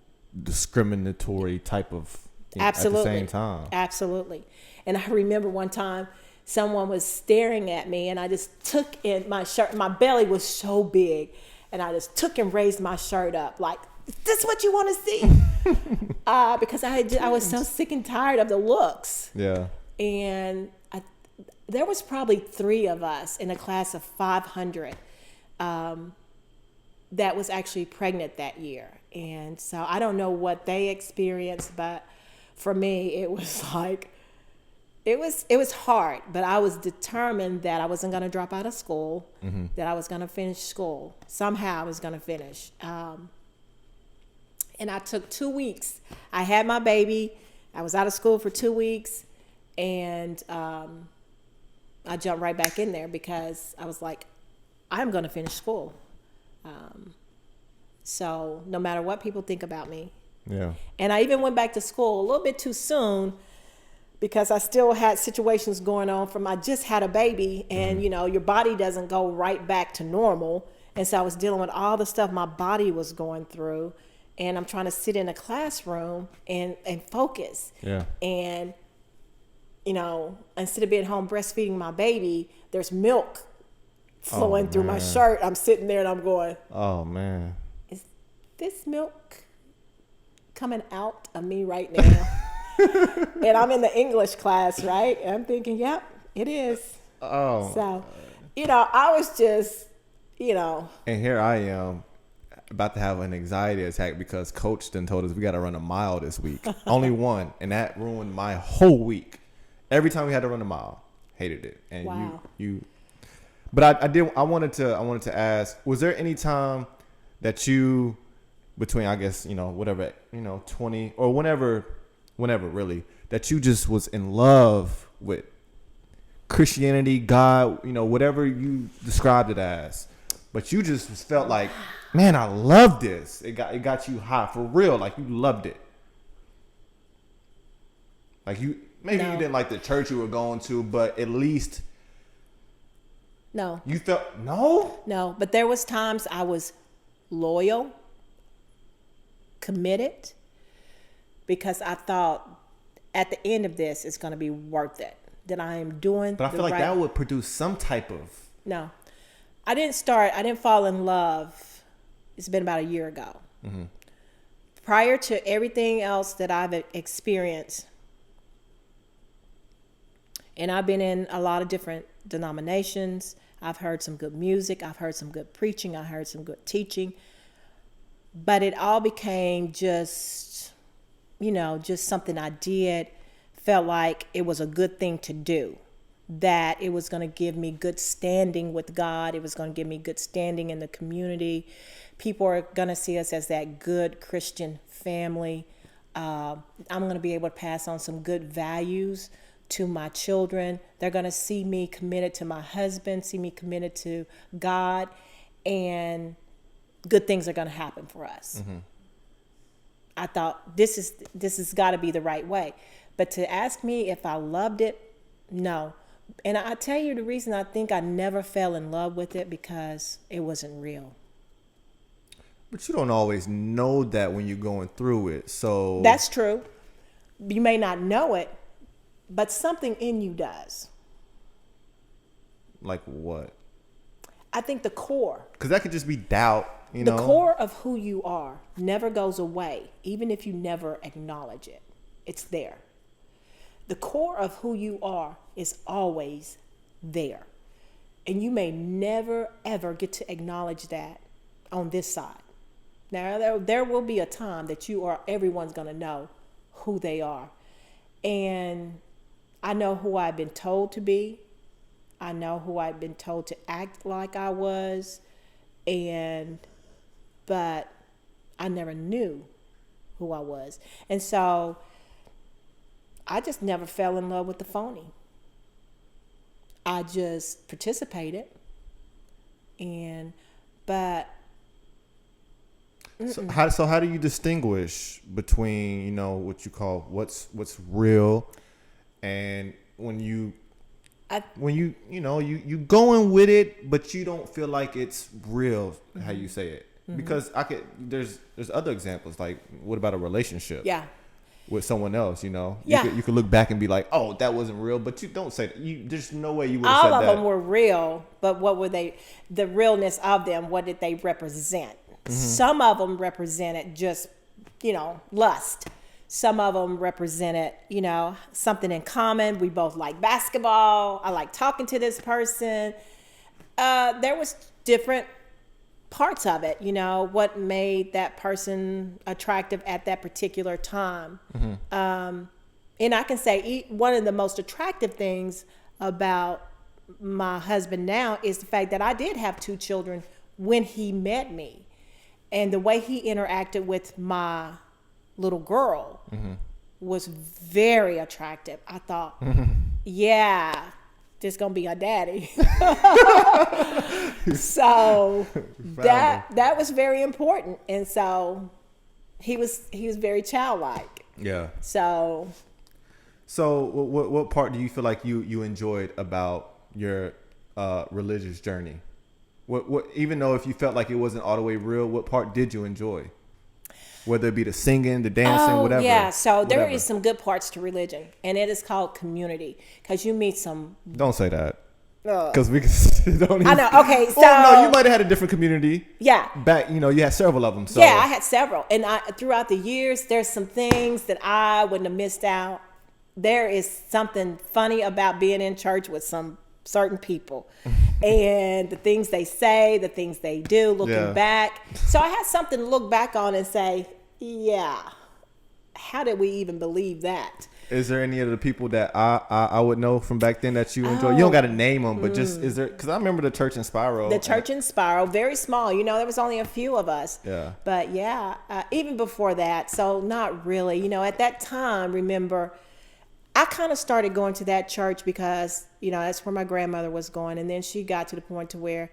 discriminatory type of absolutely at the same time. Absolutely. And I remember one time someone was staring at me and I just took in my shirt. My belly was so big and I just took and raised my shirt up like, is this what you want to see? Because I was so sick and tired of the looks. Yeah. And there was probably 3 of us in a class of 500 that was actually pregnant that year. And so I don't know what they experienced, but for me, it was like, it was hard, but I was determined that I wasn't going to drop out of school, that I was going to finish school. Somehow I was going to finish. And I took 2 weeks. I had my baby. I was out of school for 2 weeks. And I jumped right back in there because I was like, I'm going to finish school. So no matter what people think about me. Yeah. And I even went back to school a little bit too soon because I still had situations going on from I just had a baby and, your body doesn't go right back to normal. And so I was dealing with all the stuff my body was going through. And I'm trying to sit in a classroom and focus. Yeah. And, instead of being home breastfeeding my baby, there's milk flowing through my shirt. I'm sitting there and I'm going, oh, man. Is this milk coming out of me right now? And I'm in the English class, right? And I'm thinking, yep, it is. Oh. So, I was just, And here I am about to have an anxiety attack because coach then told us we got to run a mile this week. Only one. And that ruined my whole week. Every time we had to run a mile. Hated it. And wow. But I wanted to ask, was there any time that you, between, I guess, whatever, 20 or whenever really, that you just was in love with Christianity, God, whatever you described it as, but you just felt like, man, I love this. It got you high for real. Like you loved it. Like you didn't like the church you were going to, but at least. No. You felt, no? No, but there was times I was loyal, committed, because I thought at the end of this, it's going to be worth it. That I am doing. But I feel like that would produce some type of. No, I didn't fall in love. It's been about a year ago. Mm-hmm. Prior to everything else that I've experienced, and I've been in a lot of different denominations. I've heard some good music. I've heard some good preaching. I heard some good teaching. But it all became just something I did, felt like it was a good thing to do, that it was going to give me good standing with God. It was going to give me good standing in the community. People are going to see us as that good Christian family. I'm going to be able to pass on some good values to my children. They're going to see me committed to my husband, see me committed to God, and good things are going to happen for us. Mm-hmm. I thought this has got to be the right way. But to ask me if I loved it, No. And I tell you the reason I think I never fell in love with it, because it wasn't real. But you don't always know that when you're going through it. So That's true. You may not know it, but something in you does. like what? I think the core, Because that could just be doubt, you know? the core of who you are never goes away, even if you never acknowledge it. It's there. The core of who you are is always there. And you may never, ever get to acknowledge that on this side. Now, there will be a time that everyone's going to know who they are. And I know who I've been told to be. I know who I've been told to act like I was. But I never knew who I was. And so I just never fell in love with the phony. I just participated. So how do you distinguish between, you know, what you call what's real, and when you going with it, but you don't feel like it's real, how you say it? Because there's other examples, like what about a relationship? Yeah. With someone else, you know, Yeah. you could look back and be like, oh, that wasn't real, but you don't say that. There's no way you would have said All that. of them were real, but what were they? The realness of them, what did they represent? Some of them represented just, lust. Some of them represented, something in common. We both like basketball. I like talking to this person. There was different parts of it, what made that person attractive at that particular time. And I can say one of the most attractive things about my husband now is the fact that I did have 2 children when he met me. And the way he interacted with my little girl was very attractive. I thought, yeah, this gonna be our daddy. So that was very important. And so he was very childlike. Yeah. So what part do you feel like you enjoyed about your religious journey? What even though if you felt like it wasn't all the way real, what part did you enjoy? Whether it be the singing, the dancing, whatever. Yeah, so there is some good parts to religion, and it is called community, because you meet some. Don't say that. Because we don't even, I know. Okay, so no, you might have had a different community. Yeah. Back, you had several of them. So. Yeah, I had several, and throughout the years, there's some things that I wouldn't have missed out. There is something funny about being in church with some certain people, and the things they say, the things they do, looking back. So I had something to look back on and say, yeah, how did we even believe that? Is there any of the people that I would know from back then that you enjoy? You don't got to name them, but just is there? Because I remember the church in Spiral. The church in Spiral, very small. There was only a few of us. Yeah. But yeah, even before that, so not really. At that time, remember, I kind of started going to that church because, that's where my grandmother was going. And then she got to the point to where,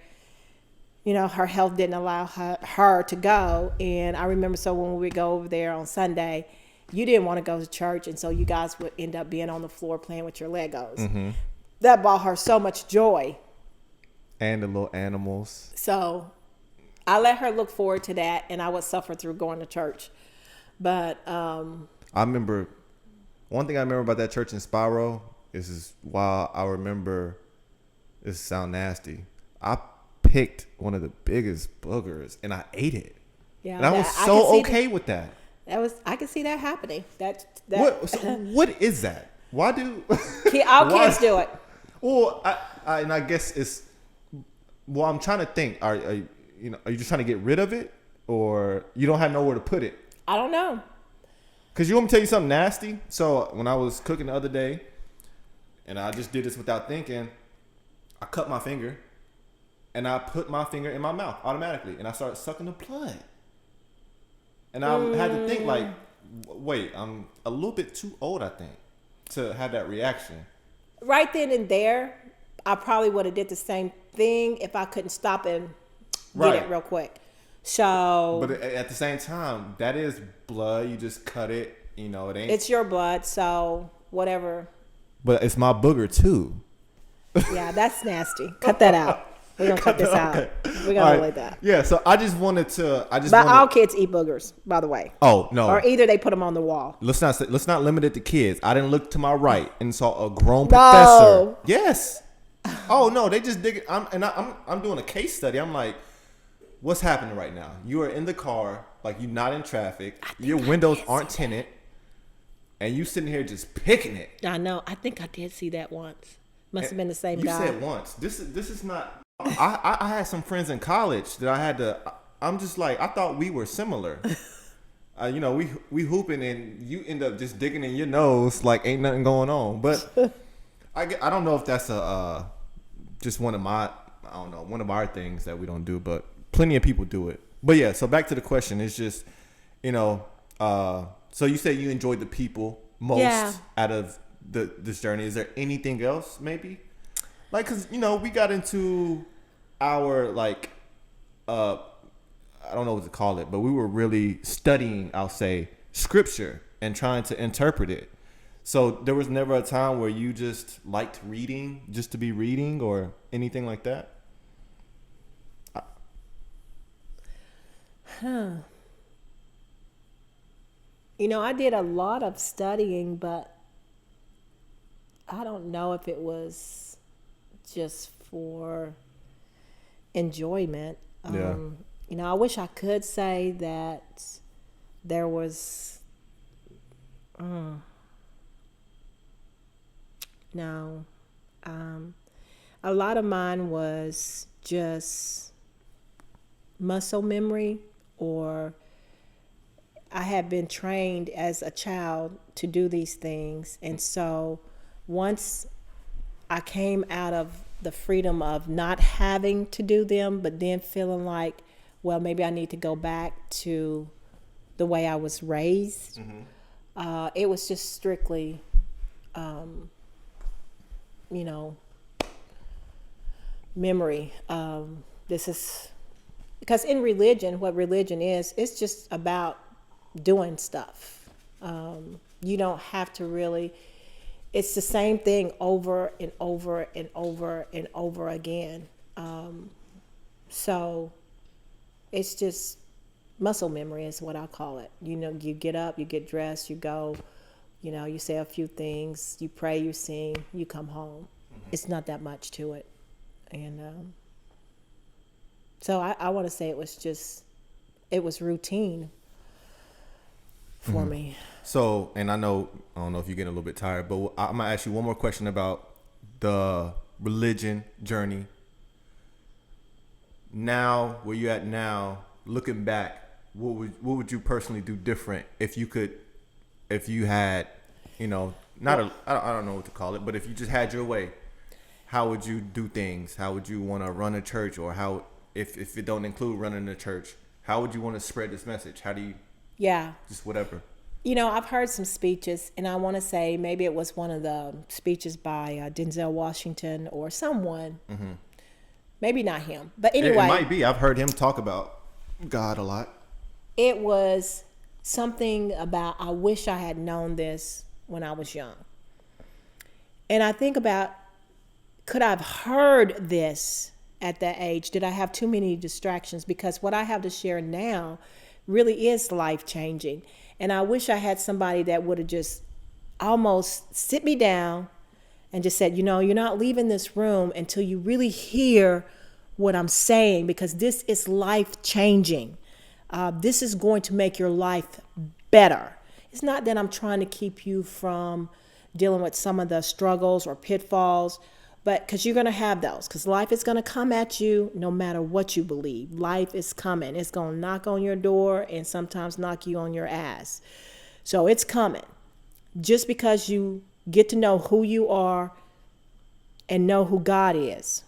her health didn't allow her to go. And I remember, so when we would go over there on Sunday, you didn't want to go to church. And so you guys would end up being on the floor playing with your Legos. That brought her so much joy. And the little animals. So I let her look forward to that, and I would suffer through going to church. But I remember, one thing I remember about that church in Spiral is while I remember, this sound nasty, I picked one of the biggest boogers and I ate it. Yeah, and I was so okay with that. I could see that happening. What is that? Why do our kids do it? Well, I guess it's. Well, I'm trying to think. Are you just trying to get rid of it, or you don't have nowhere to put it? I don't know. Cause you want me to tell you something nasty? So when I was cooking the other day, and I just did this without thinking, I cut my finger, and I put my finger in my mouth automatically, and I started sucking the blood. And I had to think like, wait, I'm a little bit too old, I think, to have that reaction. Right then and there, I probably would have did the same thing if I couldn't stop and get it real quick. So, but at the same time, that is blood. You just cut it. It ain't. It's your blood. So whatever but it's my booger too. Yeah, that's nasty. Cut that out. We're gonna cut this out. Okay. We're gonna All right. delete that. Yeah, so I just wanted to. But all kids eat boogers, by the way. Oh no! Or either they put them on the wall. Let's not limit it to kids. I didn't look to my right and saw a grown No. professor. Yes. Oh no, they just dig it. I'm doing a case study. I'm like, what's happening right now? You are in the car, like you're not in traffic. Your windows aren't tinted, and you sitting here just picking it. I know. I think I did see that once. Must have been the same You guy. said once. This is not. I had some friends in college that I had to. I'm just like, I thought we were similar. We hooping and you end up just digging in your nose like ain't nothing going on. But I don't know if that's just one of our things that we don't do, but plenty of people do it. But yeah, so back to the question. It's just, so you said you enjoyed the people most out of this journey. Is there anything else maybe? Like, cause we got into our like, I don't know what to call it, but we were really studying, I'll say, scripture and trying to interpret it. So there was never a time where you just liked reading just to be reading or anything like that? I did a lot of studying, but I don't know if it was just for enjoyment. Yeah. I wish I could say that there was no. A lot of mine was just muscle memory, or I had been trained as a child to do these things. And so once I came out of the freedom of not having to do them, but then feeling like, well, maybe I need to go back to the way I was raised. Mm-hmm. It was just strictly, memory. This is because in religion, what religion is, it's just about doing stuff. You don't have to really. It's the same thing over and over and over and over again. So it's just muscle memory is what I call it. You get up, you get dressed, you go, you say a few things, you pray, you sing, you come home. Mm-hmm. It's not that much to it. And so I want to say it was routine for me. So, and I don't know if you're getting a little bit tired, but I'm going to ask you one more question about the religion journey. Now, where you're at now, looking back, what would you personally do different if you had, I don't know what to call it, but if you just had your way, how would you do things? How would you want to run a church, or how, if it don't include running a church, how would you want to spread this message? How do you, just whatever. I've heard some speeches, and I want to say maybe it was one of the speeches by Denzel Washington or someone. Mm-hmm. Maybe not him, but anyway. It might be. I've heard him talk about God a lot. It was something about, I wish I had known this when I was young. And I think about, could I have heard this at that age? Did I have too many distractions? Because what I have to share now really is life-changing. And I wish I had somebody that would have just almost sit me down and just said, you're not leaving this room until you really hear what I'm saying, because this is life-changing. This is going to make your life better. It's not that I'm trying to keep you from dealing with some of the struggles or pitfalls, but because you're going to have those, because life is going to come at you no matter what you believe. Life is coming. It's going to knock on your door and sometimes knock you on your ass. So it's coming. Just because you get to know who you are and know who God is,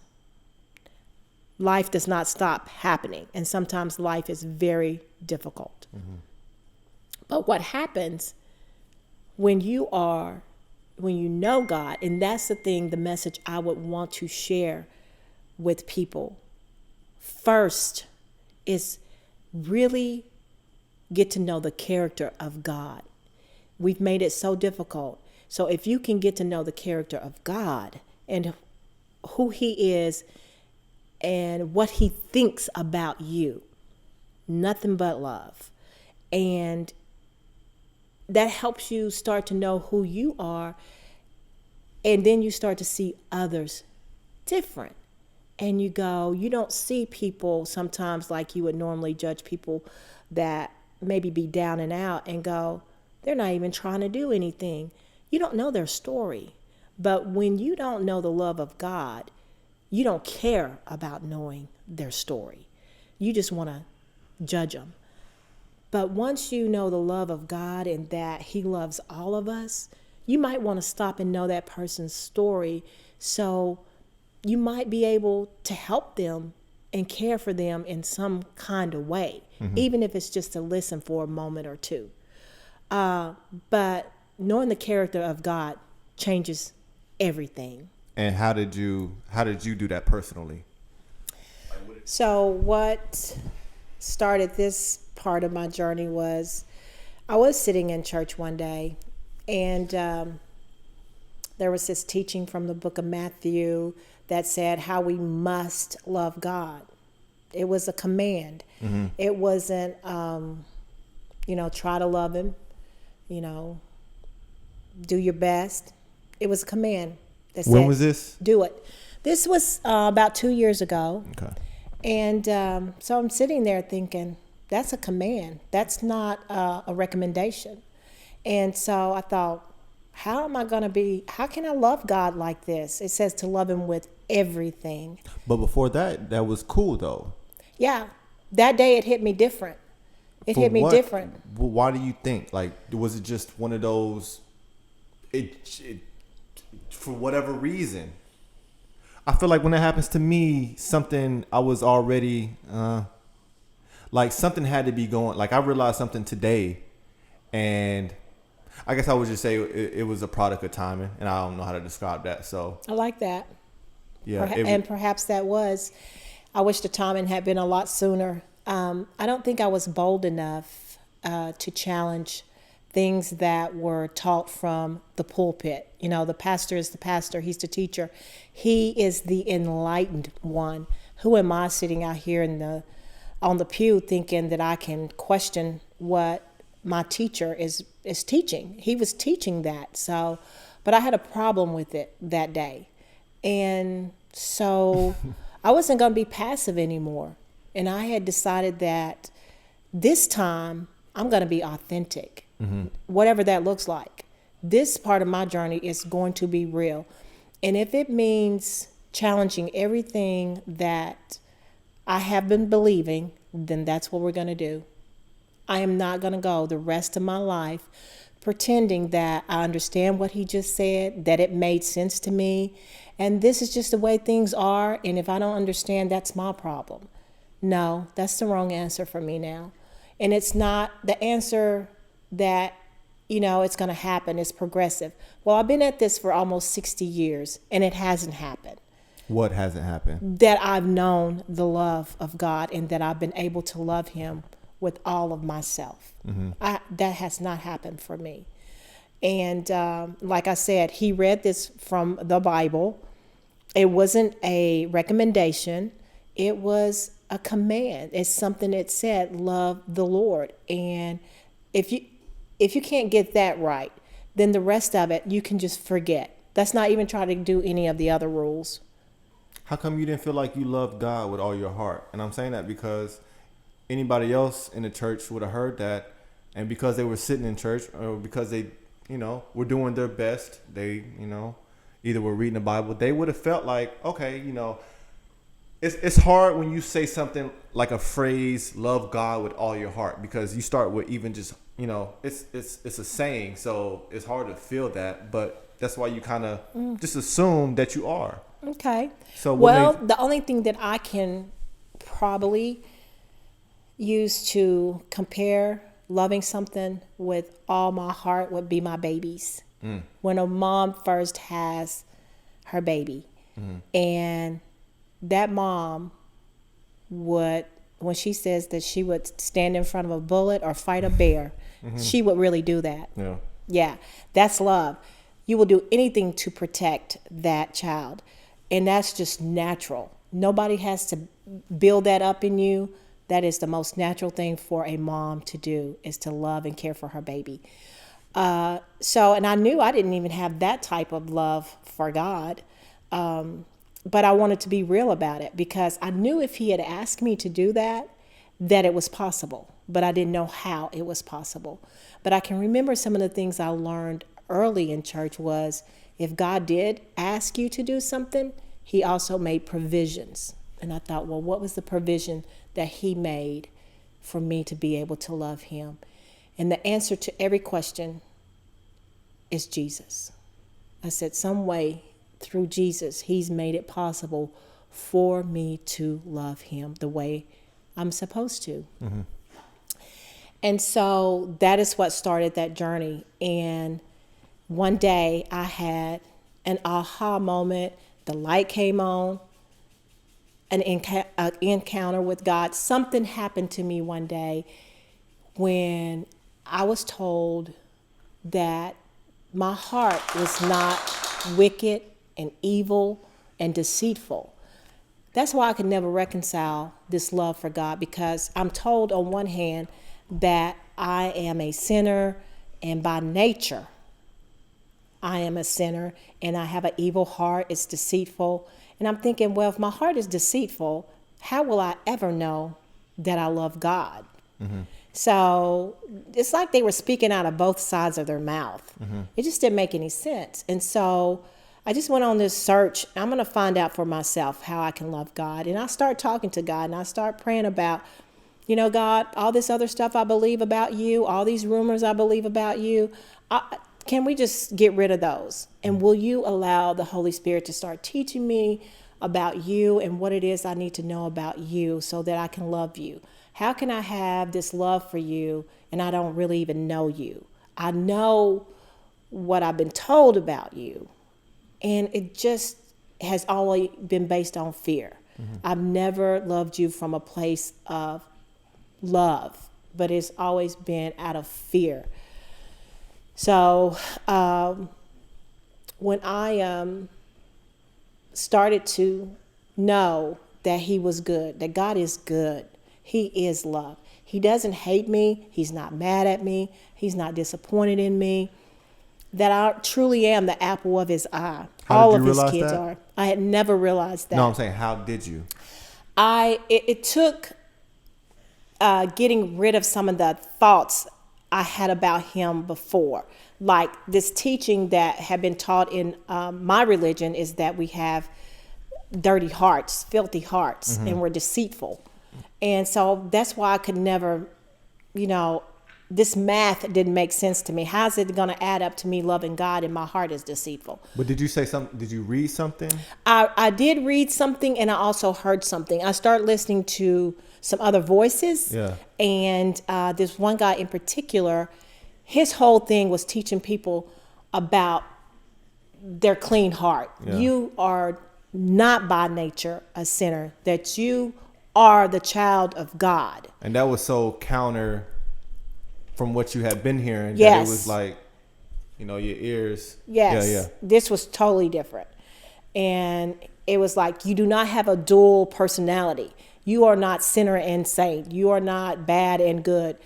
life does not stop happening. And sometimes life is very difficult. Mm-hmm. But what happens when you know God, and that's the message I would want to share with people. First is really get to know the character of God. We've made it so difficult. So if you can get to know the character of God and who he is and what he thinks about you, nothing but love. And that helps you start to know who you are. And then you start to see others different. And you don't see people sometimes like you would normally judge people that maybe be down and out and go, they're not even trying to do anything. You don't know their story. But when you don't know the love of God, you don't care about knowing their story. You just want to judge them. But once you know the love of God and that he loves all of us, you might want to stop and know that person's story. So you might be able to help them and care for them in some kind of way, even if it's just to listen for a moment or two. But knowing the character of God changes everything. And how did you do that personally? So what started this part of my journey was I was sitting in church one day, and there was this teaching from the book of Matthew that said how we must love God. It was a command. It wasn't, try to love him, do your best. It was a command that said, when was this? Do it. This was about 2 years ago. Okay. And so I'm sitting there thinking, that's a command. That's not a recommendation. And so I thought, how can I love God like this? It says to love him with everything. But before that was cool though. Yeah. That day it hit me different. It hit me different. Why do you think? Like, was it just one of those, for whatever reason? I feel like when that happens to me, something I was already, like something had to be going. Like I realized something today, and I guess I would just say it was a product of timing, and I don't know how to describe that. So I like that. Yeah, and perhaps that was. I wish the timing had been a lot sooner. I don't think I was bold enough to challenge things that were taught from the pulpit. The pastor is the pastor. He's the teacher. He is the enlightened one. Who am I sitting out here on the pew thinking that I can question what my teacher is teaching? He was teaching that. So, but I had a problem with it that day. And so I wasn't going to be passive anymore. And I had decided that this time I'm going to be authentic, whatever that looks like. This part of my journey is going to be real. And if it means challenging everything that I have been believing, then that's what we're going to do. I am not going to go the rest of my life pretending that I understand what he just said, that it made sense to me, and this is just the way things are, and if I don't understand, that's my problem. No, that's the wrong answer for me now. And it's not the answer that, it's going to happen. It's progressive. Well, I've been at this for almost 60 years, and it hasn't happened. What hasn't happened? That I've known the love of God and that I've been able to love him with all of myself. That has not happened for me. And like I said, he read this from the Bible. It wasn't a recommendation. It was a command. It's something that said, love the Lord. And if you can't get that right, then the rest of it, you can just forget. That's not even trying to do any of the other rules. How come you didn't feel like you loved God with all your heart? And I'm saying that because anybody else in the church would have heard that, and because they were sitting in church, or because they, were doing their best, they, either were reading the Bible, they would have felt like, okay, it's hard when you say something like a phrase, love God with all your heart, because you start with even just, it's a saying, so it's hard to feel that, but that's why you kind of just assume that you are. Okay. So the only thing that I can probably use to compare loving something with all my heart would be my babies. When a mom first has her baby, and that mom would, when she says that she would stand in front of a bullet or fight a bear, she would really do that. Yeah. Yeah, that's love. you will do anything to protect that child. And that's just natural. Nobody has to build that up in you. That is the most natural thing for a mom to do, is to love and care for her baby. And I knew I didn't even have that type of love for God. But I wanted to be real about it, because I knew if he had asked me to do that it was possible, but I didn't know how it was possible. But I can remember some of the things I learned early in church was, if God did ask you to do something, he also made provisions. And I thought, well, what was the provision that he made for me to be able to love him? And the answer to every question is Jesus. I said, some way through Jesus, he's made it possible for me to love him the way I'm supposed to. Mm-hmm. And so that is what started that journey. And one day I had an aha moment. The light came on, an encounter with God. Something happened to me one day when I was told that my heart was not wicked and evil and deceitful. That's why I could never reconcile this love for God, because I'm told on one hand that I am a sinner, and by nature I am a sinner, and I have an evil heart. It's deceitful. And I'm thinking, well, if my heart is deceitful, how will I ever know that I love God? Mm-hmm. So it's like they were speaking out of both sides of their mouth. Mm-hmm. It just didn't make any sense. And so I just went on this search. I'm going to find out for myself how I can love God. And I start talking to God, and I start praying about, God, all this other stuff I believe about you, all these rumors I believe about you, can we just get rid of those? And will you allow the Holy Spirit to start teaching me about you and what it is I need to know about you so that I can love you? How can I have this love for you and I don't really even know you? I know what I've been told about you, and it just has always been based on fear. Mm-hmm. I've never loved you from a place of love, but it's always been out of fear. So when I started to know that he was good, that God is good, he is love. He doesn't hate me. He's not mad at me. He's not disappointed in me. That I truly am the apple of his eye. All of his kids are. I had never realized that. No, I'm saying, how did you? It took getting rid of some of the thoughts I had about him before. Like this teaching that had been taught in my religion is that we have dirty hearts, filthy hearts, mm-hmm. and we're deceitful. And so that's why I could never, this math didn't make sense to me. How's it going to add up to me loving God and my heart is deceitful? But did you say something? Did you read something? I did read something, and I also heard something. I started listening to some other voices. Yeah. And this one guy in particular, his whole thing was teaching people about their clean heart. Yeah. You are not by nature a sinner, that you are the child of God. And that was so counter from what you had been hearing. Yes. That it was like, your ears. Yes. Yeah. This was totally different. And it was like, you do not have a dual personality. You are not sinner and saint. You are not bad and good.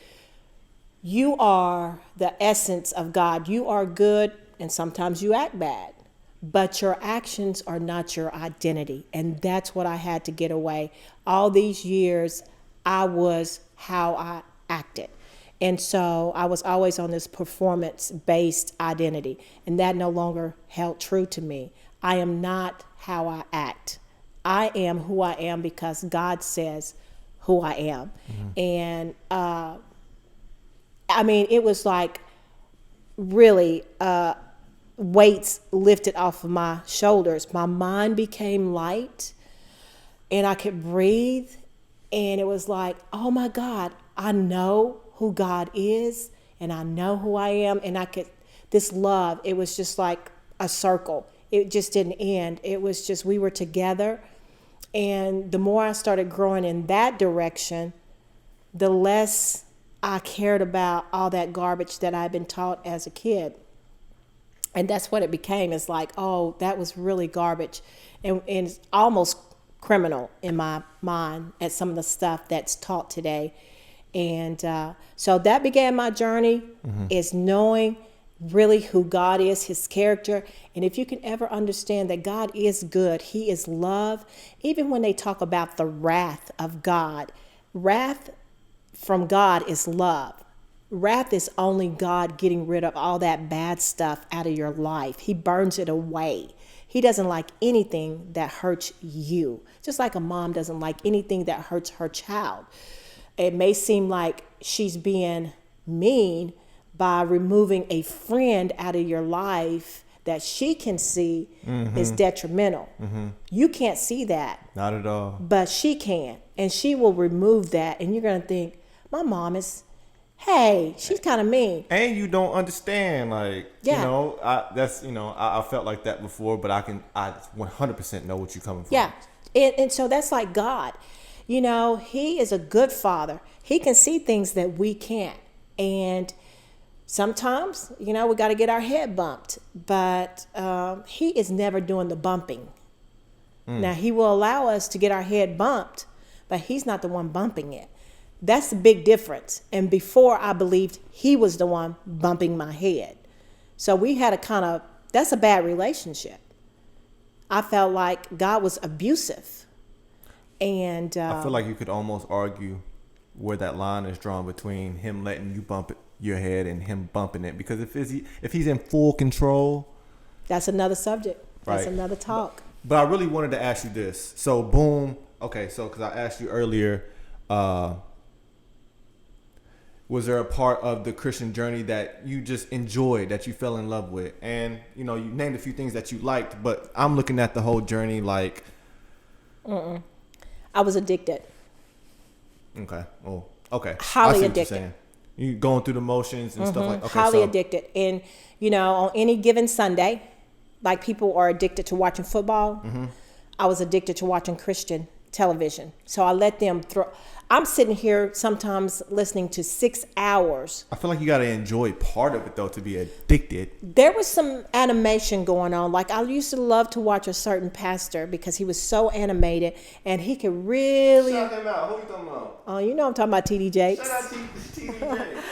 You are the essence of God. You are good, and sometimes you act bad. But your actions are not your identity. And that's what I had to get away. All these years, I was how I acted. And so I was always on this performance-based identity. And that no longer held true to me. I am not how I act. I am who I am because God says who I am. Mm-hmm. And it was like really weights lifted off of my shoulders. My mind became light and I could breathe. And it was like, oh my God, I know who God is and I know who I am. And this love, it was just like a circle. It just didn't end. It was just, we were together. And the more I started growing in that direction, the less I cared about all that garbage that I'd been taught as a kid. And that's what it became. It's like, oh, that was really garbage. And it's almost criminal in my mind at some of the stuff that's taught today. And so that began my journey, is knowing really who God is, his character. And if you can ever understand that God is good, he is love. Even when they talk about the wrath of God, wrath from God is love. Wrath is only God getting rid of all that bad stuff out of your life. He burns it away. He doesn't like anything that hurts you. Just like a mom doesn't like anything that hurts her child. It may seem like she's being mean by removing a friend out of your life that she can see is detrimental. You can't see that. Not at all. But she can. And she will remove that. And you're going to think, my mom is, hey, she's kind of mean. And you don't understand, like, Yeah. you know, I felt like that before, but I 100% know what you're coming from. Yeah. And so that's like God. You know, he is a good father. He can see things that we can't. And sometimes, you know, we got to get our head bumped. But he is never doing the bumping. Now, he will allow us to get our head bumped, but he's not the one bumping it. That's the big difference. And before, I believed he was the one bumping my head. So we had that's a bad relationship. I felt like God was abusive. And I feel like you could almost argue where that line is drawn between him letting you bump your head and him bumping it. Because if he's in full control, that's another subject. That's right. another talk. But I really wanted to ask you this. So boom. Okay. So because I asked you earlier, was there a part of the Christian journey that you just enjoyed, that you fell in love with? And, you know, you named a few things that you liked, but I'm looking at the whole journey like. I was addicted. Okay. Oh, okay. Highly I see what addicted. you're saying. You going through the motions and stuff like. Okay, Highly addicted. And, you know, on any given Sunday, like people are addicted to watching football, I was addicted to watching Christian television. So I let them I'm sitting here sometimes listening to 6 hours. I feel like you got to enjoy part of it, though, to be addicted. There was some animation going on. Like, I used to love to watch a certain pastor because he was so animated and he could really. Shout him out. Who you talking about? Oh, you know I'm talking about TD Jakes. Shout out TD.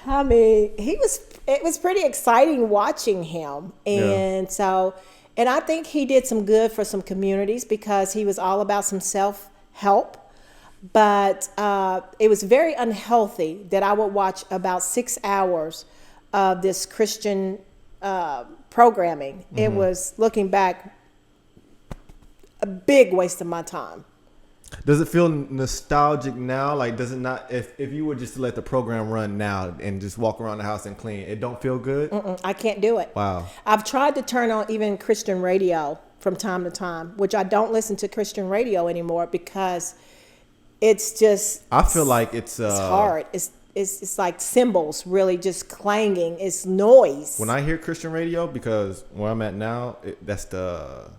I mean, it was pretty exciting watching him. And and I think he did some good for some communities because he was all about some self-help. But it was very unhealthy that I would watch about 6 hours of this Christian programming. It was, looking back, a big waste of my time. Does it feel nostalgic now? Like, does it not? If you were just to let the program run now and just walk around the house and clean, it don't feel good? I can't do it. Wow. I've tried to turn on even Christian radio from time to time, which I don't listen to Christian radio anymore because it's just. I feel like it's hard. It's like cymbals really just clanging. It's noise. When I hear Christian radio, because where I'm at now, that's the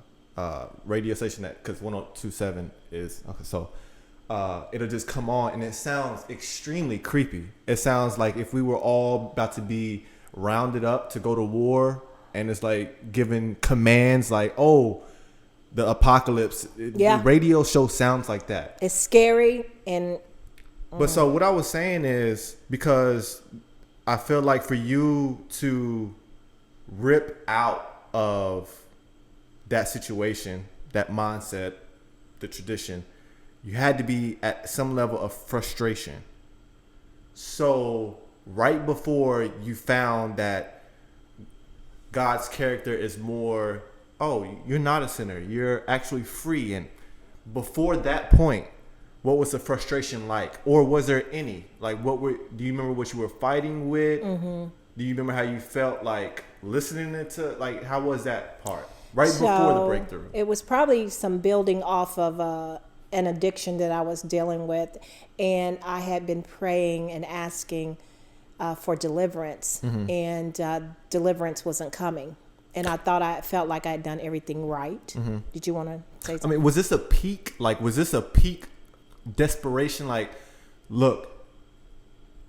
radio station because 102.7 is okay. So it'll just come on and it sounds extremely creepy. It sounds like if we were all about to be rounded up to go to war, and it's like giving commands like, oh, the apocalypse. Yeah. The radio show sounds like that. It's scary. And but so what I was saying is, because I feel like for you to rip out of that situation, that mindset, the tradition, you had to be at some level of frustration. So right before you found that God's character is more, oh, you're not a sinner, you're actually free. And before that point, what was the frustration like? Or was there any? Like, do you remember what you were fighting with? Do you remember how you felt like listening to, like, how was that part? Right before the breakthrough. It was probably some building off of an addiction that I was dealing with. And I had been praying and asking for deliverance. And deliverance wasn't coming. And I felt like I had done everything right. Did you want to say something? I mean, was this a peak? Like, was this a peak desperation? Like, look,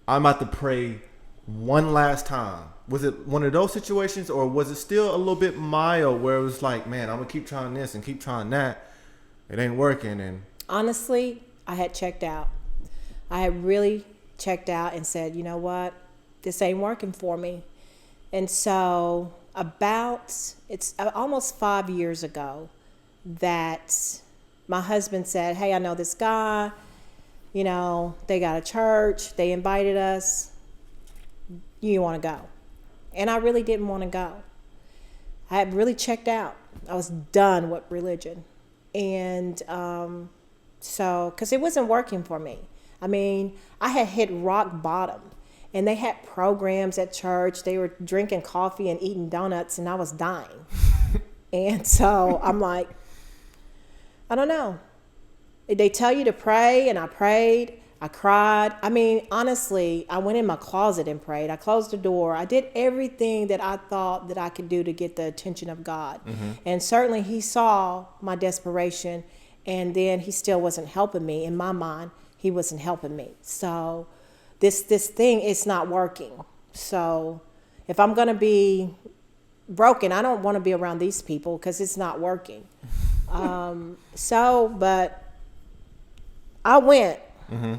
I'm about to pray one last time. Was it one of those situations, or was it still a little bit mild where it was like, man, I'm gonna keep trying this and keep trying that, it ain't working? And honestly, I had checked out. I had really checked out and said, you know what, this ain't working for me. And so it's almost 5 years ago that my husband said, hey, I know this guy, you know, they got a church, they invited us, you want to go? And I really didn't want to go. I had really checked out. I was done with religion. And so, because it wasn't working for me. I mean, I had hit rock bottom. And they had programs at church. They were drinking coffee and eating donuts, and I was dying. And so I'm like, I don't know. They tell you to pray, and I prayed. I cried. I mean, honestly, I went in my closet and prayed. I closed the door. I did everything that I thought that I could do to get the attention of God. Mm-hmm. And certainly he saw my desperation, and then he still wasn't helping me. In my mind, he wasn't helping me. So this thing is not working. So if I'm going to be broken, I don't want to be around these people because it's not working. But I went. Mm-hmm.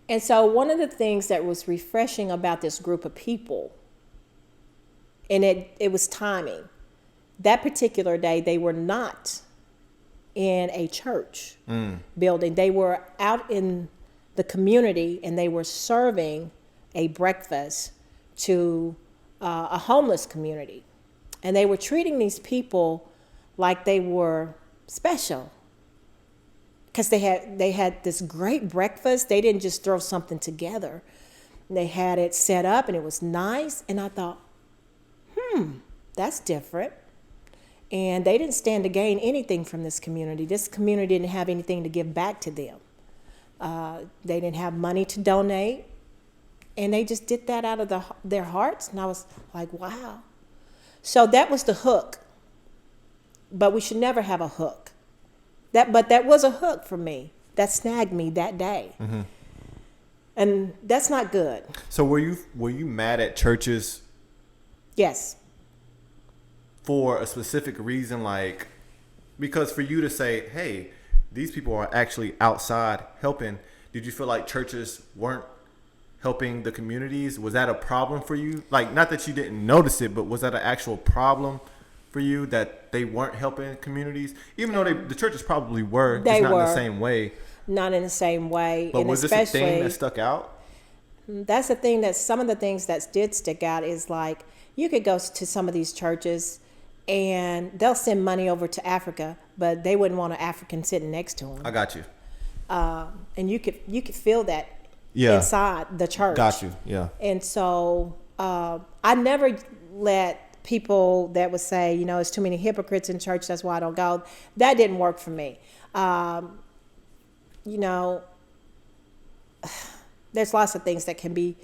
And so one of the things that was refreshing about this group of people, and it was timing. That particular day, they were not in a church building. They were out in the community, and they were serving a breakfast to a homeless community. And they were treating these people like they were special. Because they had this great breakfast. They didn't just throw something together. They had it set up, and it was nice. And I thought, that's different. And they didn't stand to gain anything from this community. This community didn't have anything to give back to them. They didn't have money to donate. And they just did that out of their hearts. And I was like, wow. So that was the hook. But we should never have a hook. But that was a hook for me. That snagged me that day. Mm-hmm. And that's not good. So were you mad at churches? Yes. For a specific reason, like, because for you to say, hey, these people are actually outside helping, did you feel like churches weren't helping the communities? Was that a problem for you? Like, not that you didn't notice it, but was that an actual problem for you that they weren't helping communities? Even though the churches probably were, just not in the same way. Not in the same way. But was this a thing that stuck out? That's the thing, that some of the things that did stick out is like, you could go to some of these churches and they'll send money over to Africa, but they wouldn't want an African sitting next to them. I got you. And you could feel that inside the church. Got you. Yeah. And so I never let people that would say, you know, it's too many hypocrites in church, that's why I don't go. That didn't work for me. You know, there's lots of things that can be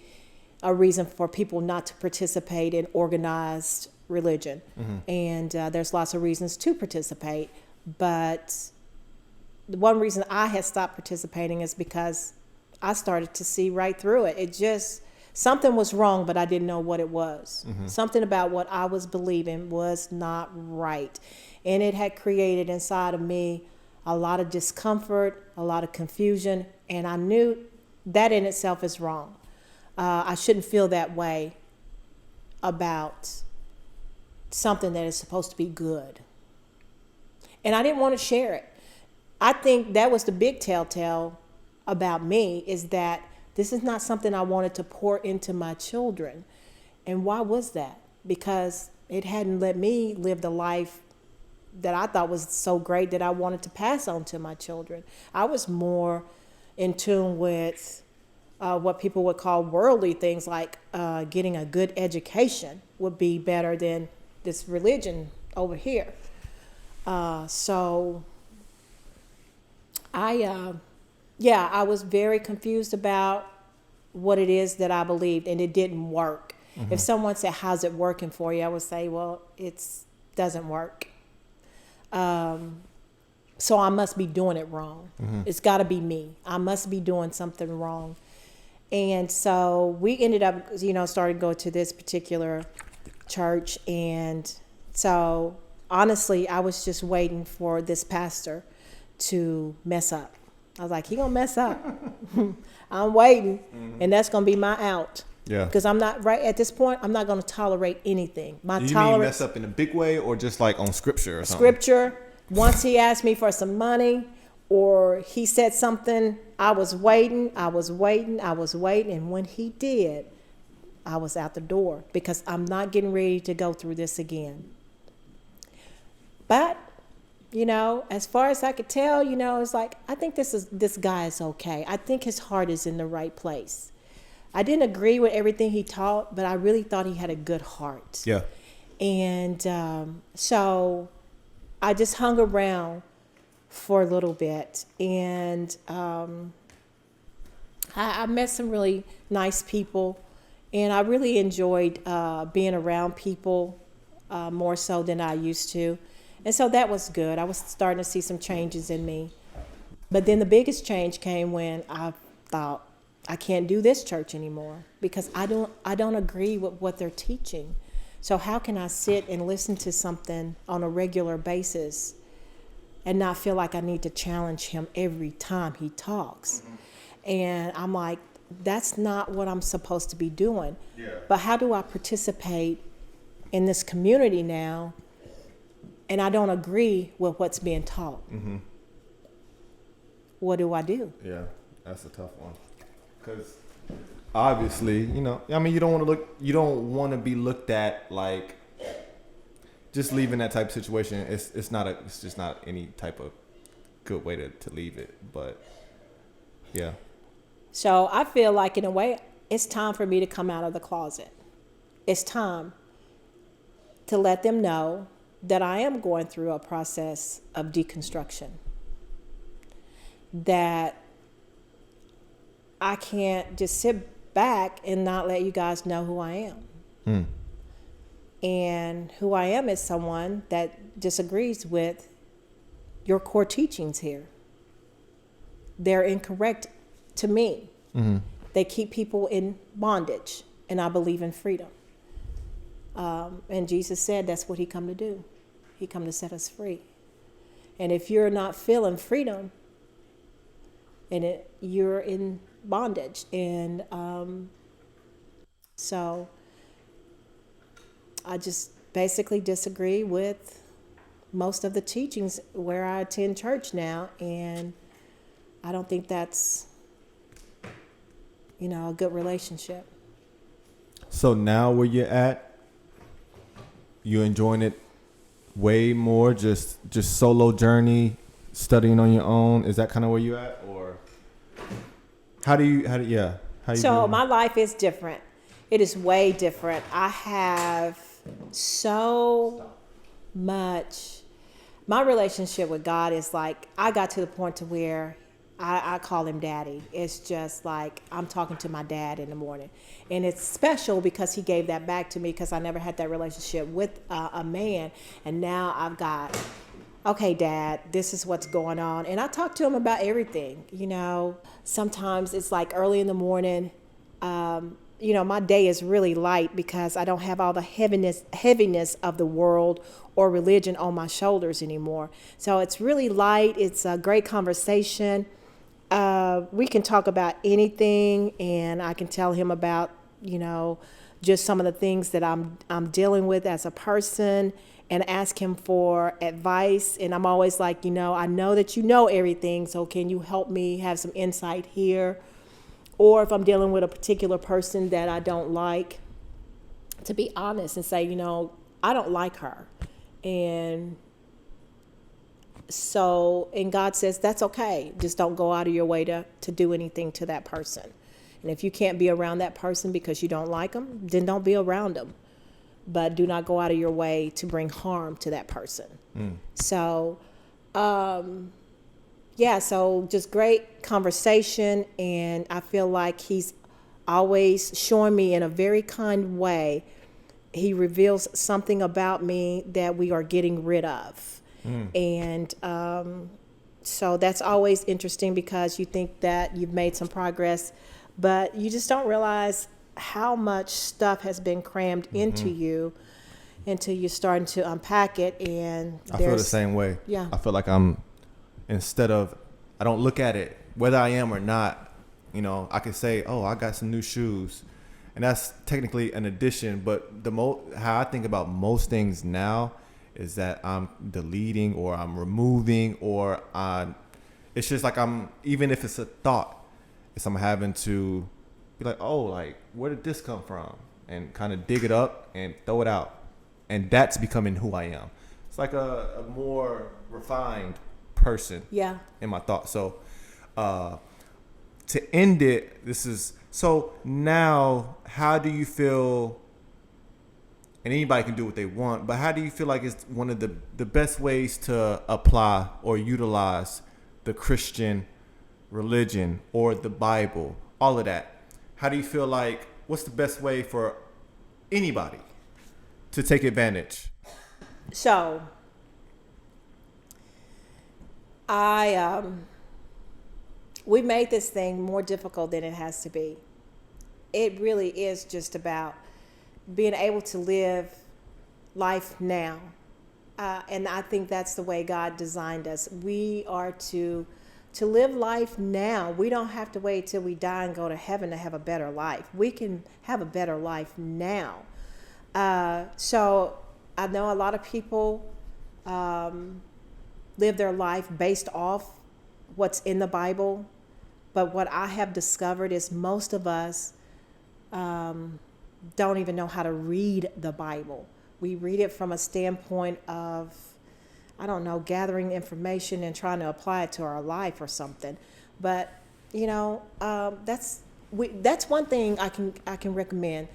a reason for people not to participate in organized religion. Mm-hmm. And there's lots of reasons to participate. But the one reason I had stopped participating is because I started to see right through it. It just, something was wrong, but I didn't know what it was. Mm-hmm. Something about what I was believing was not right. And it had created inside of me a lot of discomfort, a lot of confusion. And I knew that in itself is wrong. I shouldn't feel that way about something that is supposed to be good. And I didn't want to share it. I think that was the big telltale about me, is that this is not something I wanted to pour into my children. And why was that? Because it hadn't let me live the life that I thought was so great that I wanted to pass on to my children. I was more in tune with what people would call worldly things, like getting a good education would be better than this religion over here. So I was very confused about what it is that I believed, and it didn't work. Mm-hmm. If someone said, how's it working for you? I would say, well, it doesn't work. So I must be doing it wrong. Mm-hmm. It's got to be me. I must be doing something wrong. And so we ended up, starting to go to this particular church. And so honestly, I was just waiting for this pastor to mess up. I was like, he gonna mess up. I'm waiting, and that's gonna be my out. Yeah. Because I'm not right at this point. I'm not gonna tolerate anything. Do you mean mess up in a big way, or just like on scripture or something? Scripture. Once he asked me for some money, or he said something, I was waiting, and when he did, I was out the door, because I'm not getting ready to go through this again. But as far as I could tell, it's like, I think this guy is okay. I think his heart is in the right place. I didn't agree with everything he taught, but I really thought he had a good heart. Yeah. And so I just hung around for a little bit, and I met some really nice people, and I really enjoyed being around people more so than I used to. And so that was good. I was starting to see some changes in me. But then the biggest change came when I thought, I can't do this church anymore, because I don't agree with what they're teaching. So how can I sit and listen to something on a regular basis and not feel like I need to challenge him every time he talks? Mm-hmm. And I'm like, that's not what I'm supposed to be doing. Yeah. But how do I participate in this community now, and I don't agree with what's being taught? Mm-hmm. What do I do? Yeah, that's a tough one. Because obviously, you don't want to be looked at like just leaving that type of situation. It's just not any type of good way to leave it. But yeah. So I feel like, in a way, it's time for me to come out of the closet. It's time to let them know that I am going through a process of deconstruction, that I can't just sit back and not let you guys know who I am. Mm. And who I am is someone that disagrees with your core teachings here. They're incorrect to me. Mm-hmm. They keep people in bondage, and I believe in freedom. And Jesus said that's what he come to do. He come to set us free. And if you're not feeling freedom, and you're in bondage. And so I just basically disagree with most of the teachings where I attend church now, and I don't think that's a good relationship. So now where you're at, you enjoying it way more, just solo journey, studying on your own? Is that kind of where you at, or how do you So my life is different. It is way different. I have so much. My relationship with God is like, I got to the point to where I call him daddy. It's just like I'm talking to my dad in the morning. And it's special because he gave that back to me, because I never had that relationship with a man. And now I've got, okay, Dad, this is what's going on. And I talk to him about everything. Sometimes it's like early in the morning. My day is really light because I don't have all the heaviness of the world or religion on my shoulders anymore. So it's really light. It's a great conversation. We can talk about anything, and I can tell him about, just some of the things that I'm dealing with as a person, and ask him for advice. And I'm always like, I know that you know everything, so can you help me have some insight here? Or if I'm dealing with a particular person that I don't like, to be honest and say, I don't like her. And God says, that's okay. Just don't go out of your way to do anything to that person. And if you can't be around that person because you don't like them, then don't be around them. But do not go out of your way to bring harm to that person. Mm. So, so just great conversation. And I feel like he's always showing me in a very kind way. He reveals something about me that we are getting rid of. Mm. And so that's always interesting, because you think that you've made some progress, but you just don't realize how much stuff has been crammed into you until you're starting to unpack it. And I feel the same way. Yeah. I feel like I don't look at it, whether I am or not, I can say, oh, I got some new shoes. And that's technically an addition. But how I think about most things now is that I'm deleting or I'm removing it's just like even if it's a thought, I'm having to be like, oh, like, where did this come from? And kind of dig it up and throw it out. And that's becoming who I am. It's like a more refined person in my thoughts. So to end it, so now, how do you feel, and anybody can do what they want, but how do you feel like it's one of the best ways to apply or utilize the Christian religion or the Bible, all of that? How do you feel like, what's the best way for anybody to take advantage? So we made this thing more difficult than it has to be. It really is just about being able to live life now. And I think that's the way God designed us. We are to live life now. We don't have to wait till we die and go to heaven to have a better life. We can have a better life now. So I know a lot of people live their life based off what's in the Bible. But what I have discovered is most of us don't even know how to read the Bible. We read it from a standpoint of, gathering information and trying to apply it to our life or something. But that's one thing I can recommend.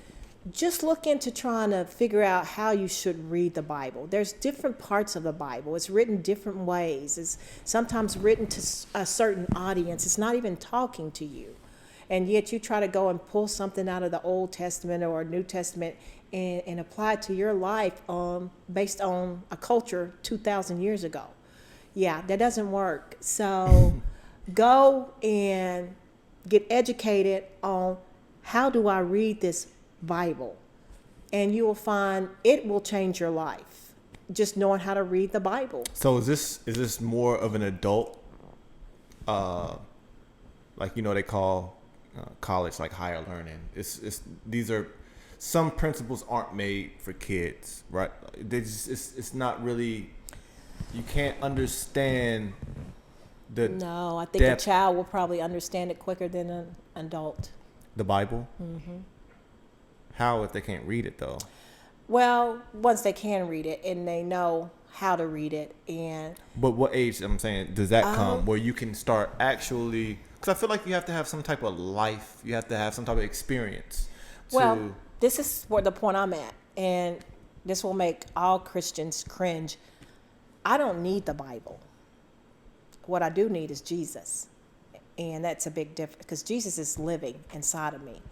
Just look into trying to figure out how you should read the Bible. There's different parts of the Bible. It's written different ways. It's sometimes written to a certain audience. It's not even talking to you. And yet you try to go and pull something out of the Old Testament or New Testament and apply it to your life based on a culture 2,000 years ago. Yeah, that doesn't work. So go and get educated on, how do I read this Bible? And you will find it will change your life, just knowing how to read the Bible. So is this more of an adult, like they call college like higher learning? These are some principles aren't made for kids, right? It's not really, you can't understand the No, I think depth. a child will probably understand it quicker than an adult. The Bible. How if they can't read it though? Well, once they can read it and they know how to read it, But what age, I'm saying, does that come where you can start actually? Because I feel like you have to have some type of life. You have to have some type of experience. Well, this is where the point I'm at, and this will make all Christians cringe. I don't need the Bible. What I do need is Jesus, and that's a big difference because Jesus is living inside of me.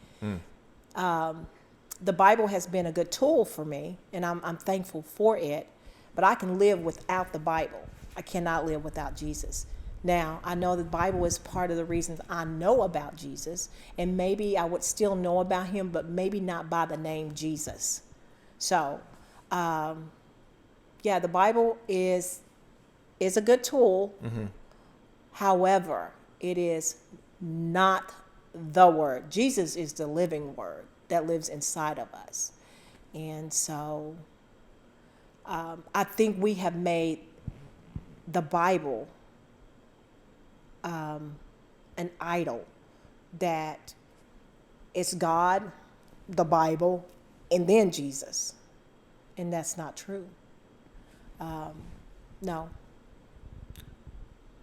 The Bible has been a good tool for me, and I'm thankful for it, but I can live without the Bible. I cannot live without Jesus. Now, I know the Bible is part of the reasons I know about Jesus, and maybe I would still know about him, but maybe not by the name Jesus. So, the Bible is a good tool. However, it is not the Word. Jesus is the living Word that lives inside of us. And so I think we have made the Bible an idol, that it's God, the Bible, and then Jesus. And that's not true. No.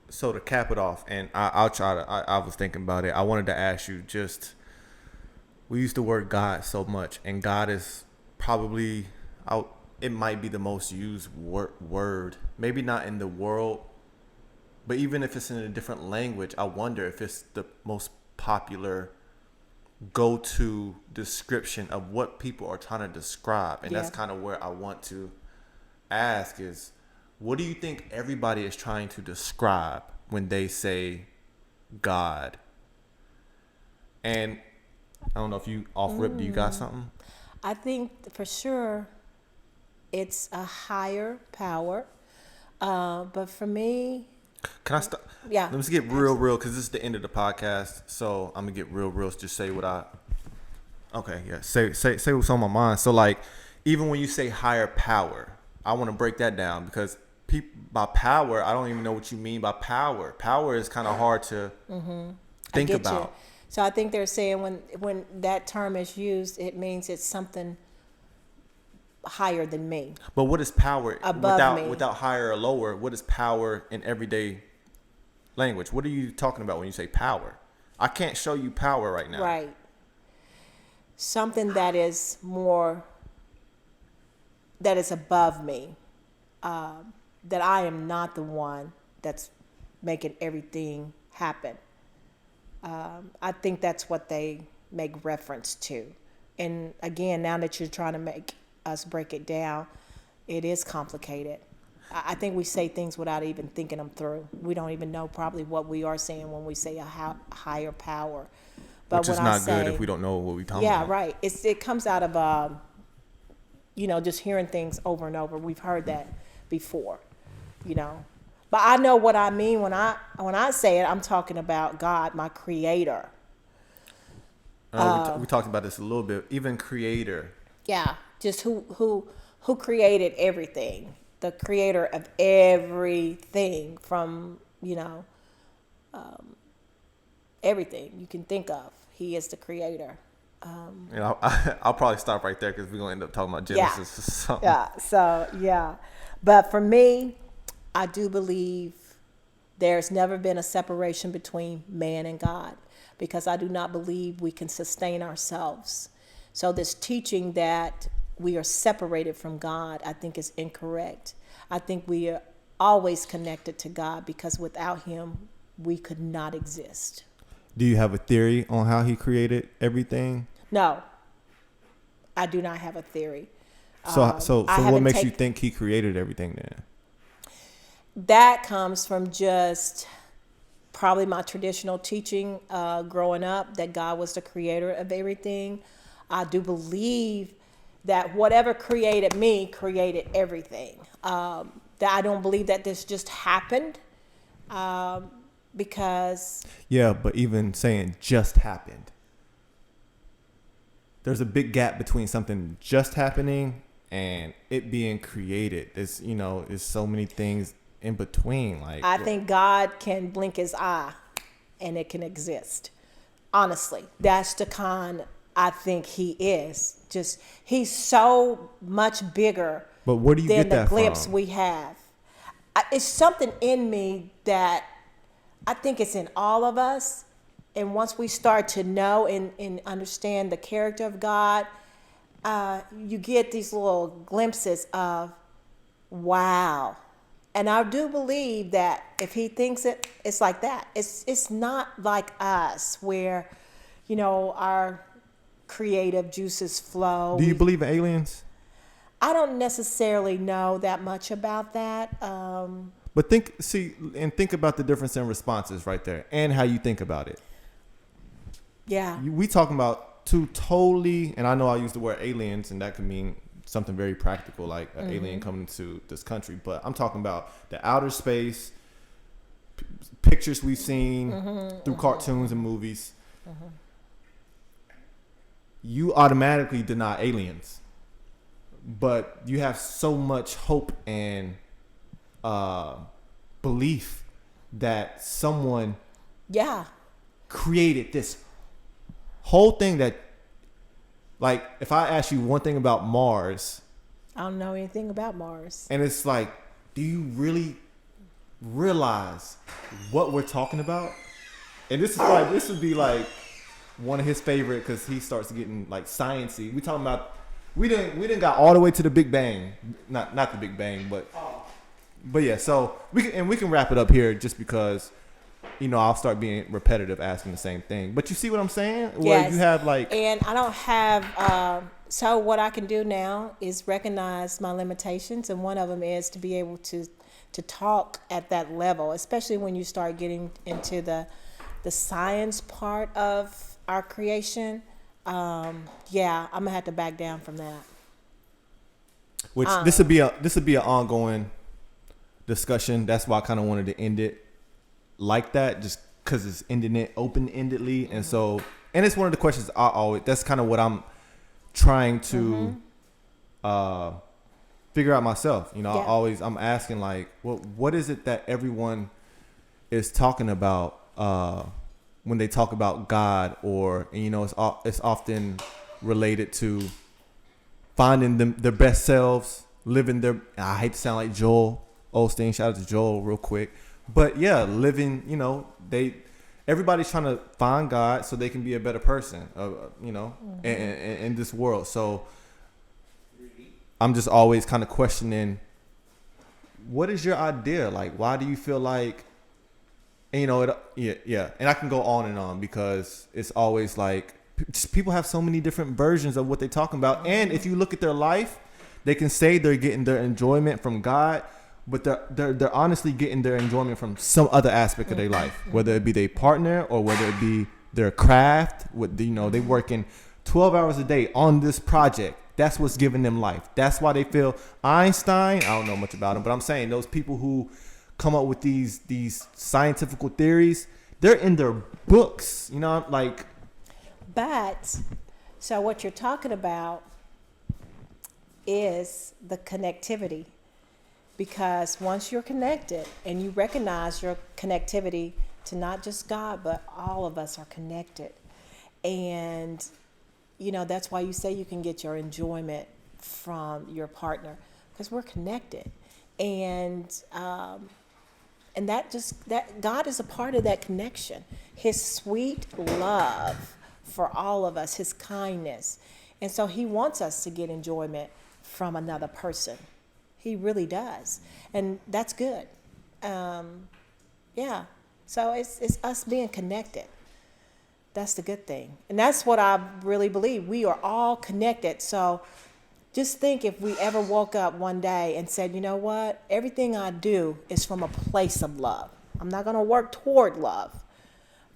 So to cap it off, and I'll try to, I was thinking about it. I wanted to ask you, we use the word God so much, and God is probably, it might be the most used word, maybe not in the world, but even if it's in a different language, I wonder if it's the most popular go-to description of what people are trying to describe. And that's kind of where I want to ask is, what do you think everybody is trying to describe when they say God? And I don't know if you off rip, do you got something? I think for sure it's a higher power. But for me, Can I stop? yeah. Let's get real, because this is the end of the podcast. So I'm gonna get real. Just say what I. Okay, yeah. Say what's on my mind. So like, even when you say higher power, I want to break that down because by power, I don't even know what you mean by power. Power is kind of hard to think about. You. So I think they're saying when that term is used, it means it's something higher than me. But what is power Above me. Without higher or lower? What is power in everyday language? What are you talking about when you say power? I can't show you power right now. Right. Something that is more, that is above me. That I am not the one that's making everything happen. I think that's what they make reference to. And again, now that you're trying to make us break it down, it is complicated. I think we say things without even thinking them through. We don't even know probably what we are saying when we say a higher power. But which is not good if we don't know what we're talking about. Yeah, right. It comes out of, just hearing things over and over. We've heard that before, But I know what I mean when I say it. I'm talking about God, my creator. We talked about this a little bit. Even creator. Yeah, just who created everything, the creator of everything from everything you can think of. He is the creator. I'll probably stop right there because we're gonna end up talking about Genesis or something. Yeah. So yeah, but for me, I do believe there's never been a separation between man and God, because I do not believe we can sustain ourselves. So this teaching that we are separated from God, I think is incorrect. I think we are always connected to God, because without him, we could not exist. Do you have a theory on how he created everything? No, I do not have a theory. So what makes you think he created everything then? That comes from just probably my traditional teaching growing up, that God was the creator of everything. I do believe that whatever created me created everything. That I don't believe that this just happened because... Yeah, but even saying just happened, there's a big gap between something just happening and it being created. There's so many things in between. Like, I think God can blink his eye and it can exist. Honestly, that's the kind I think he is. Just, he's so much bigger but where do you than get that the glimpse from? we have. It's something in me that I think it's in all of us. And once we start to know and understand the character of God, you get these little glimpses of, wow. And I do believe that if he thinks it, it's like that. It's not like us where, our creative juices flow. Do you believe in aliens? I don't necessarily know that much about that. But think about the difference in responses right there and how you think about it. Yeah. We talking about two totally, and I know I use the word aliens, and that could mean something very practical, like an alien coming to this country. But I'm talking about the outer space, pictures we've seen through cartoons and movies. You automatically deny aliens, but you have so much hope and belief that someone created this whole thing that, like, if I ask you one thing about Mars, I don't know anything about Mars. and it's like, do you really realize what we're talking about? And this would be like one of his favorite, because he starts getting like sciencey. We talking about we didn't got all the way to the Big Bang, not the Big Bang, but yeah. So we can wrap it up here, just because I'll start being repetitive, asking the same thing. But you see what I'm saying? Where Yes. you have like, and I don't have. So what I can do now is recognize my limitations, and one of them is to be able to talk at that level, especially when you start getting into the science part of our creation, yeah, I'm gonna have to back down from that. Which this would be an ongoing discussion. That's why I kind of wanted to end it like that, just because it's ending it open-endedly, and so, and it's one of the questions I always. That's kind of what I'm trying to figure out myself. You know, Yeah. I'm asking like, what is it that everyone is talking about when they talk about God, or, and, you know, it's often related to finding their best selves, living their. I hate to sound like Joel Osteen. Shout out to Joel real quick, but yeah, living. You know, everybody's trying to find God so they can be a better person. You know, in this world. So I'm just always kind of questioning, what is your idea? Like, why do you feel like, and, you know, yeah. And I can go on and on, because it's always like, people have so many different versions of what they're talking about. And if you look at their life, they can say they're getting their enjoyment from God, but they're honestly getting their enjoyment from some other aspect of their life, whether it be their partner or whether it be their craft. With, you know, they working 12 hours a day on this project. That's what's giving them life. That's why they feel. Einstein, I don't know much about him, but I'm saying those people who come up with these scientific theories, they're in their books. You know, like. But, so what you're talking about is the connectivity. Because once you're connected and you recognize your connectivity to not just God, but all of us are connected. And, you know, that's why you say you can get your enjoyment from your partner, because we're connected. And that God is a part of that connection. His sweet love for all of us, his kindness. And so he wants us to get enjoyment from another person. He really does. And that's good. Yeah. So it's us being connected. That's the good thing. And that's what I really believe. We are all connected. So just think, if we ever woke up one day and said, you know what, everything I do is from a place of love. I'm not going to work toward love,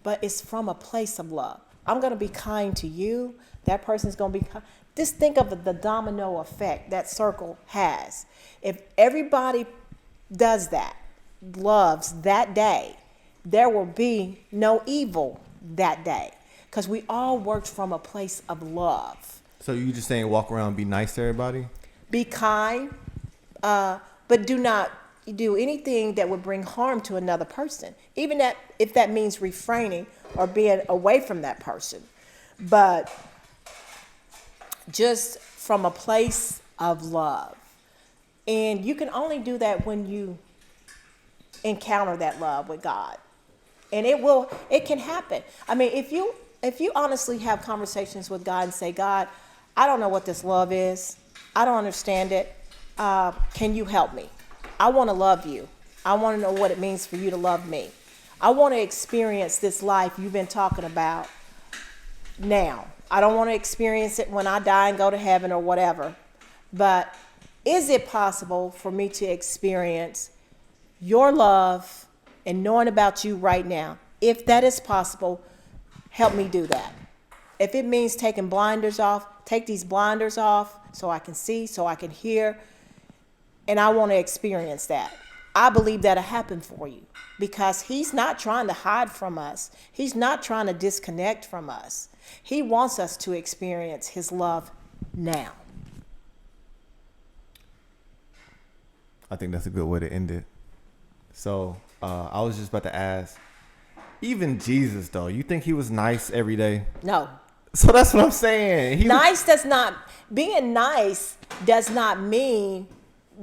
but it's from a place of love. I'm going to be kind to you. That person's going to be kind. Just think of the domino effect that circle has. If everybody does that, loves that day, there will be no evil that day, because we all worked from a place of love. So you just saying walk around and be nice to everybody? Be kind, but do not do anything that would bring harm to another person, even if that means refraining or being away from that person. But just from a place of love. And you can only do that when you encounter that love with God. And it can happen. I mean, if you honestly have conversations with God and say, God, I don't know what this love is. I don't understand it. Can you help me? I want to love you. I want to know what it means for you to love me. I want to experience this life you've been talking about now. I don't want to experience it when I die and go to heaven or whatever. But is it possible for me to experience your love and knowing about you right now? If that is possible, help me do that. If it means taking blinders off, take these blinders off so I can see, so I can hear, and I want to experience that. I believe that'll happen for you, because he's not trying to hide from us. He's not trying to disconnect from us. He wants us to experience his love now. I think that's a good way to end it. So I was just about to ask, even Jesus, though, you think he was nice every day? No. So that's what I'm saying. Being nice does not mean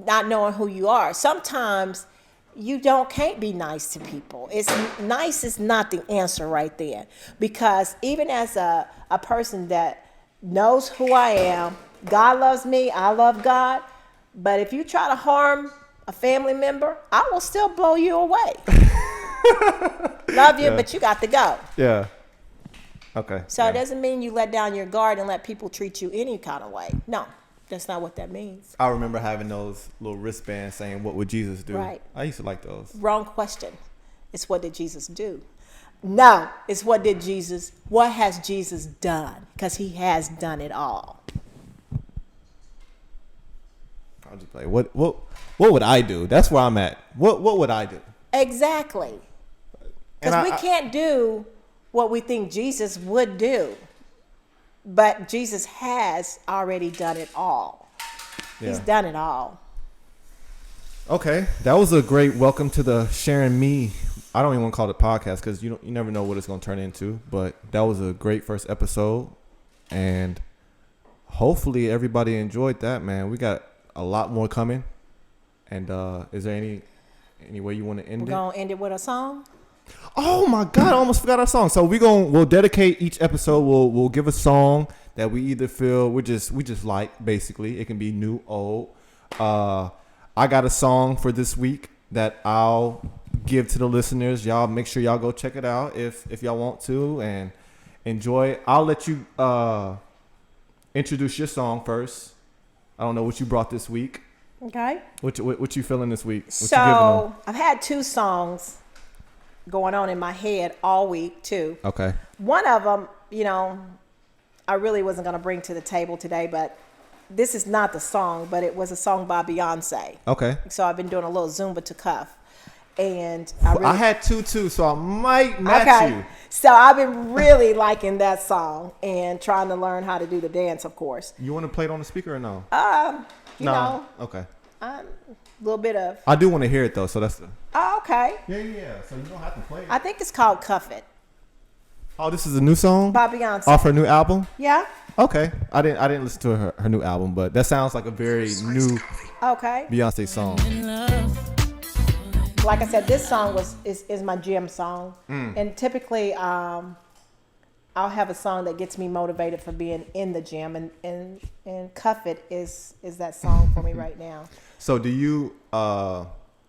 not knowing who you are. Sometimes you can't be nice to people. Nice is not the answer right there. Because even as a person that knows who I am, God loves me, I love God. But if you try to harm a family member, I will still blow you away. Love you, but you got to go. Yeah. Okay. So It doesn't mean you let down your guard and let people treat you any kind of way. No, that's not what that means. I remember having those little wristbands saying, "What would Jesus do?" Right. I used to like those. Wrong question. It's what did Jesus do? No, it's what has Jesus done? Because he has done it all. I'll just play. What would I do? That's where I'm at. What would I do? Exactly. Because we can't do what we think Jesus would do. But Jesus has already done it all. Yeah. He's done it all. Okay. That was a great welcome to the SharonMe. I don't even want to call it a podcast because you never know what it's going to turn into. But that was a great first episode. And hopefully everybody enjoyed that, man. We got a lot more coming. And is there any way you want to end it? We're going to end it with a song? Oh my God, I almost forgot our song. So we'll dedicate each episode. We'll give a song that we either feel we just like, basically. It can be new, old. I got a song for this week that I'll give to the listeners. Y'all make sure y'all go check it out if y'all want to and enjoy it. I'll let you introduce your song first. I don't know what you brought this week. Okay. What you feeling this week? So I've had 2 songs going on in my head all week too. Okay. One of them, I really wasn't going to bring to the table today, but this is not the song, but it was a song by Beyonce. Okay. So I've been doing a little Zumba to cuff. And I had 2 too, so I might match you. So I've been really liking that song and trying to learn how to do the dance, of course. You want to play it on the speaker or no? You know. Okay. A little bit of. I do want to hear it though, so that's the. Oh, okay. Yeah. So you don't have to play it. I think it's called Cuff It. Oh, this is a new song by Beyonce off her new album. Yeah. Okay. I didn't listen to her new album, but that sounds like a very new Beyonce song. Like I said, this song is my gym song, and typically I'll have a song that gets me motivated for being in the gym, and Cuff It is that song for me right now. So do you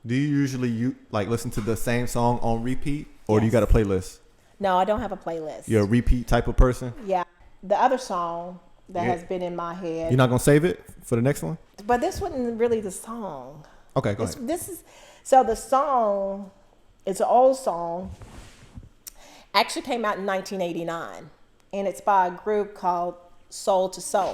usually listen to the same song on repeat, or do you got a playlist? No, I don't have a playlist. You're a repeat type of person? Yeah. The other song that has been in my head. You're not gonna save it for the next one? But this wasn't really the song. Okay, go ahead. So the song, it's an old song. Actually came out in 1989, and it's by a group called Soul to Soul.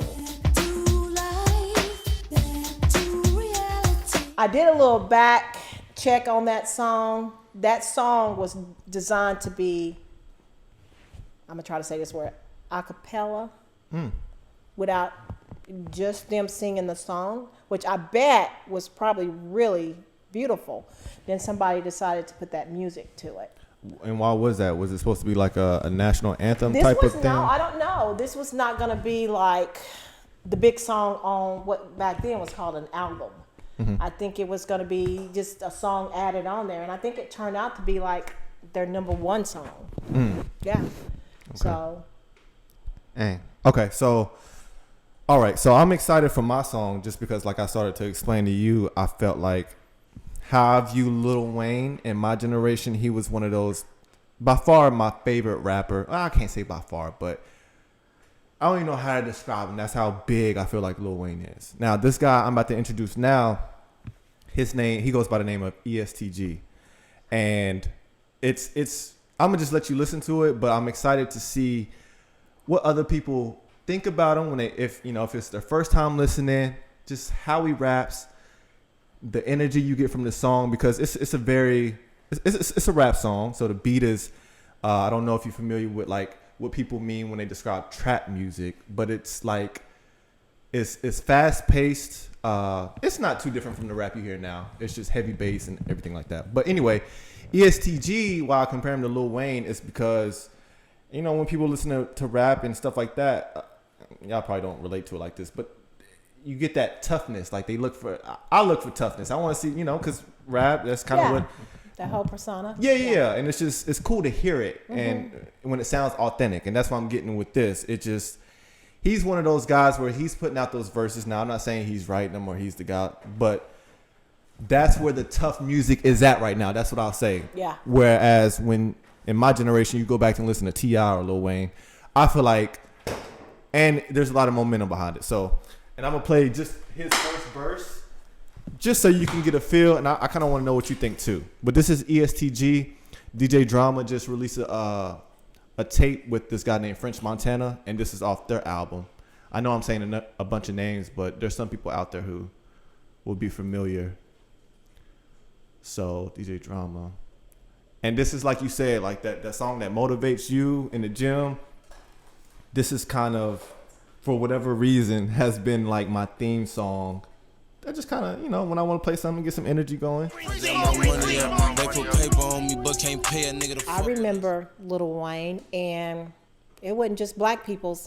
I did a little back check on that song. That song was designed to be, I'm gonna try to say this word, a cappella, without just them singing the song, which I bet was probably really beautiful. Then somebody decided to put that music to it. And why was that? Was it supposed to be like a national anthem type of thing? No, I don't know. This was not going to be like the big song on what back then was called an album. Mm-hmm. I think it was going to be just a song added on there. And I think it turned out to be like their #1 song. Yeah. Okay. So. Okay, so, all right. So I'm excited for my song just because, like I started to explain to you, I felt like how I view Lil Wayne in my generation, he was one of those, by far my favorite rapper. I can't say by far, but I don't even know how to describe him. That's how big I feel like Lil Wayne is. Now, this guy I'm about to introduce now, he goes by the name of ESTG. And it's I'm going to just let you listen to it, but I'm excited to see what other people think about him if it's their first time listening, just how he raps, the energy you get from the song, because it's a rap song. So the beat is, I don't know if you're familiar with like what people mean when they describe trap music, but it's like, it's fast paced. It's not too different from the rap you hear now. It's just heavy bass and everything like that. But anyway, ESTG, why I compare him to Lil Wayne, is because, when people listen to rap and stuff like that, y'all probably don't relate to it like this, but you get that toughness. Like I look for toughness. I want to see, because rap, that's kind of what. That whole persona. Yeah. And it's cool to hear it. Mm-hmm. And when it sounds authentic. And that's what I'm getting with this. He's one of those guys where he's putting out those verses. Now, I'm not saying he's writing them or he's the guy, but that's where the tough music is at right now. That's what I'll say. Yeah. Whereas when in my generation, you go back and listen to T.I. or Lil Wayne, I feel like, and there's a lot of momentum behind it. So, and I'm going to play just his first verse, just so you can get a feel. And I kind of want to know what you think too. But this is ESTG. DJ Drama just released a tape with this guy named French Montana, and this is off their album. I know I'm saying a bunch of names, but there's some people out there who will be familiar. So DJ Drama. And this is, like you said, like that song that motivates you in the gym. This is kind of, for whatever reason, has been like my theme song. That just kind of, you know, when I want to play something, get some energy going. I remember Lil Wayne, and it wasn't just black people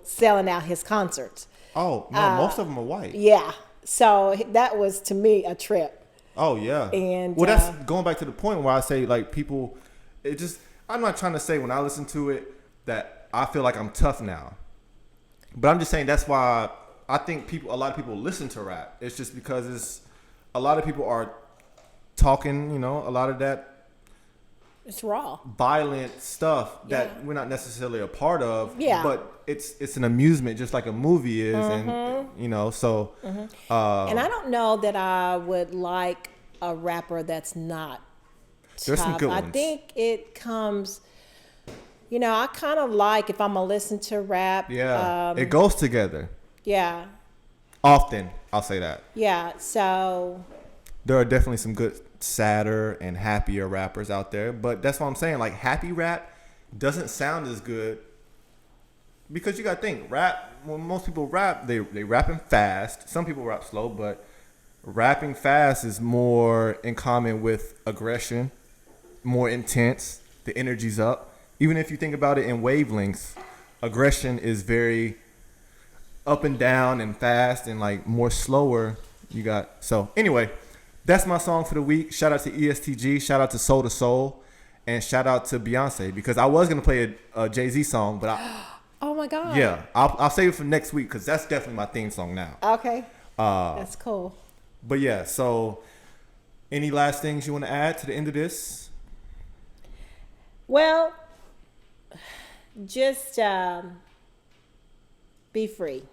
selling out his concerts. Oh, no, most of them are white. Yeah. So that was, to me, a trip. Oh, yeah. And well, that's going back to the point where I say, like, people, it just, I'm not trying to say when I listen to it that I feel like I'm tough now. But I'm just saying that's why I think a lot of people listen to rap. It's just because a lot of people are talking, you know, a lot of that. It's raw. Violent stuff that we're not necessarily a part of. Yeah. But it's an amusement, just like a movie is. And, you know, so. And I don't know that I would like a rapper that's not there's tough. some good ones. I think it comes, you know, I kind of like, if I'm going to listen to rap. Yeah. It goes together. Yeah. Often, I'll say that. Yeah. So. There are definitely some good, sadder and happier rappers out there, but that's what I'm saying. Like, happy rap doesn't sound as good because you got to think, rap, when most people rap, they rapping fast. Some people rap slow, but rapping fast is more in common with aggression, more intense. The energy's up. Even if you think about it in wavelengths, aggression is very up and down and fast, and like more slower. You got, so anyway, that's my song for the week. Shout out to ESTG, shout out to Soul to Soul, and shout out to Beyonce, because I was gonna play a Jay-Z song, but Oh my God. yeah, I'll save it for next week because that's definitely my theme song now. Okay. That's cool. But yeah, so any last things you want to add to the end of this? Well, just be free.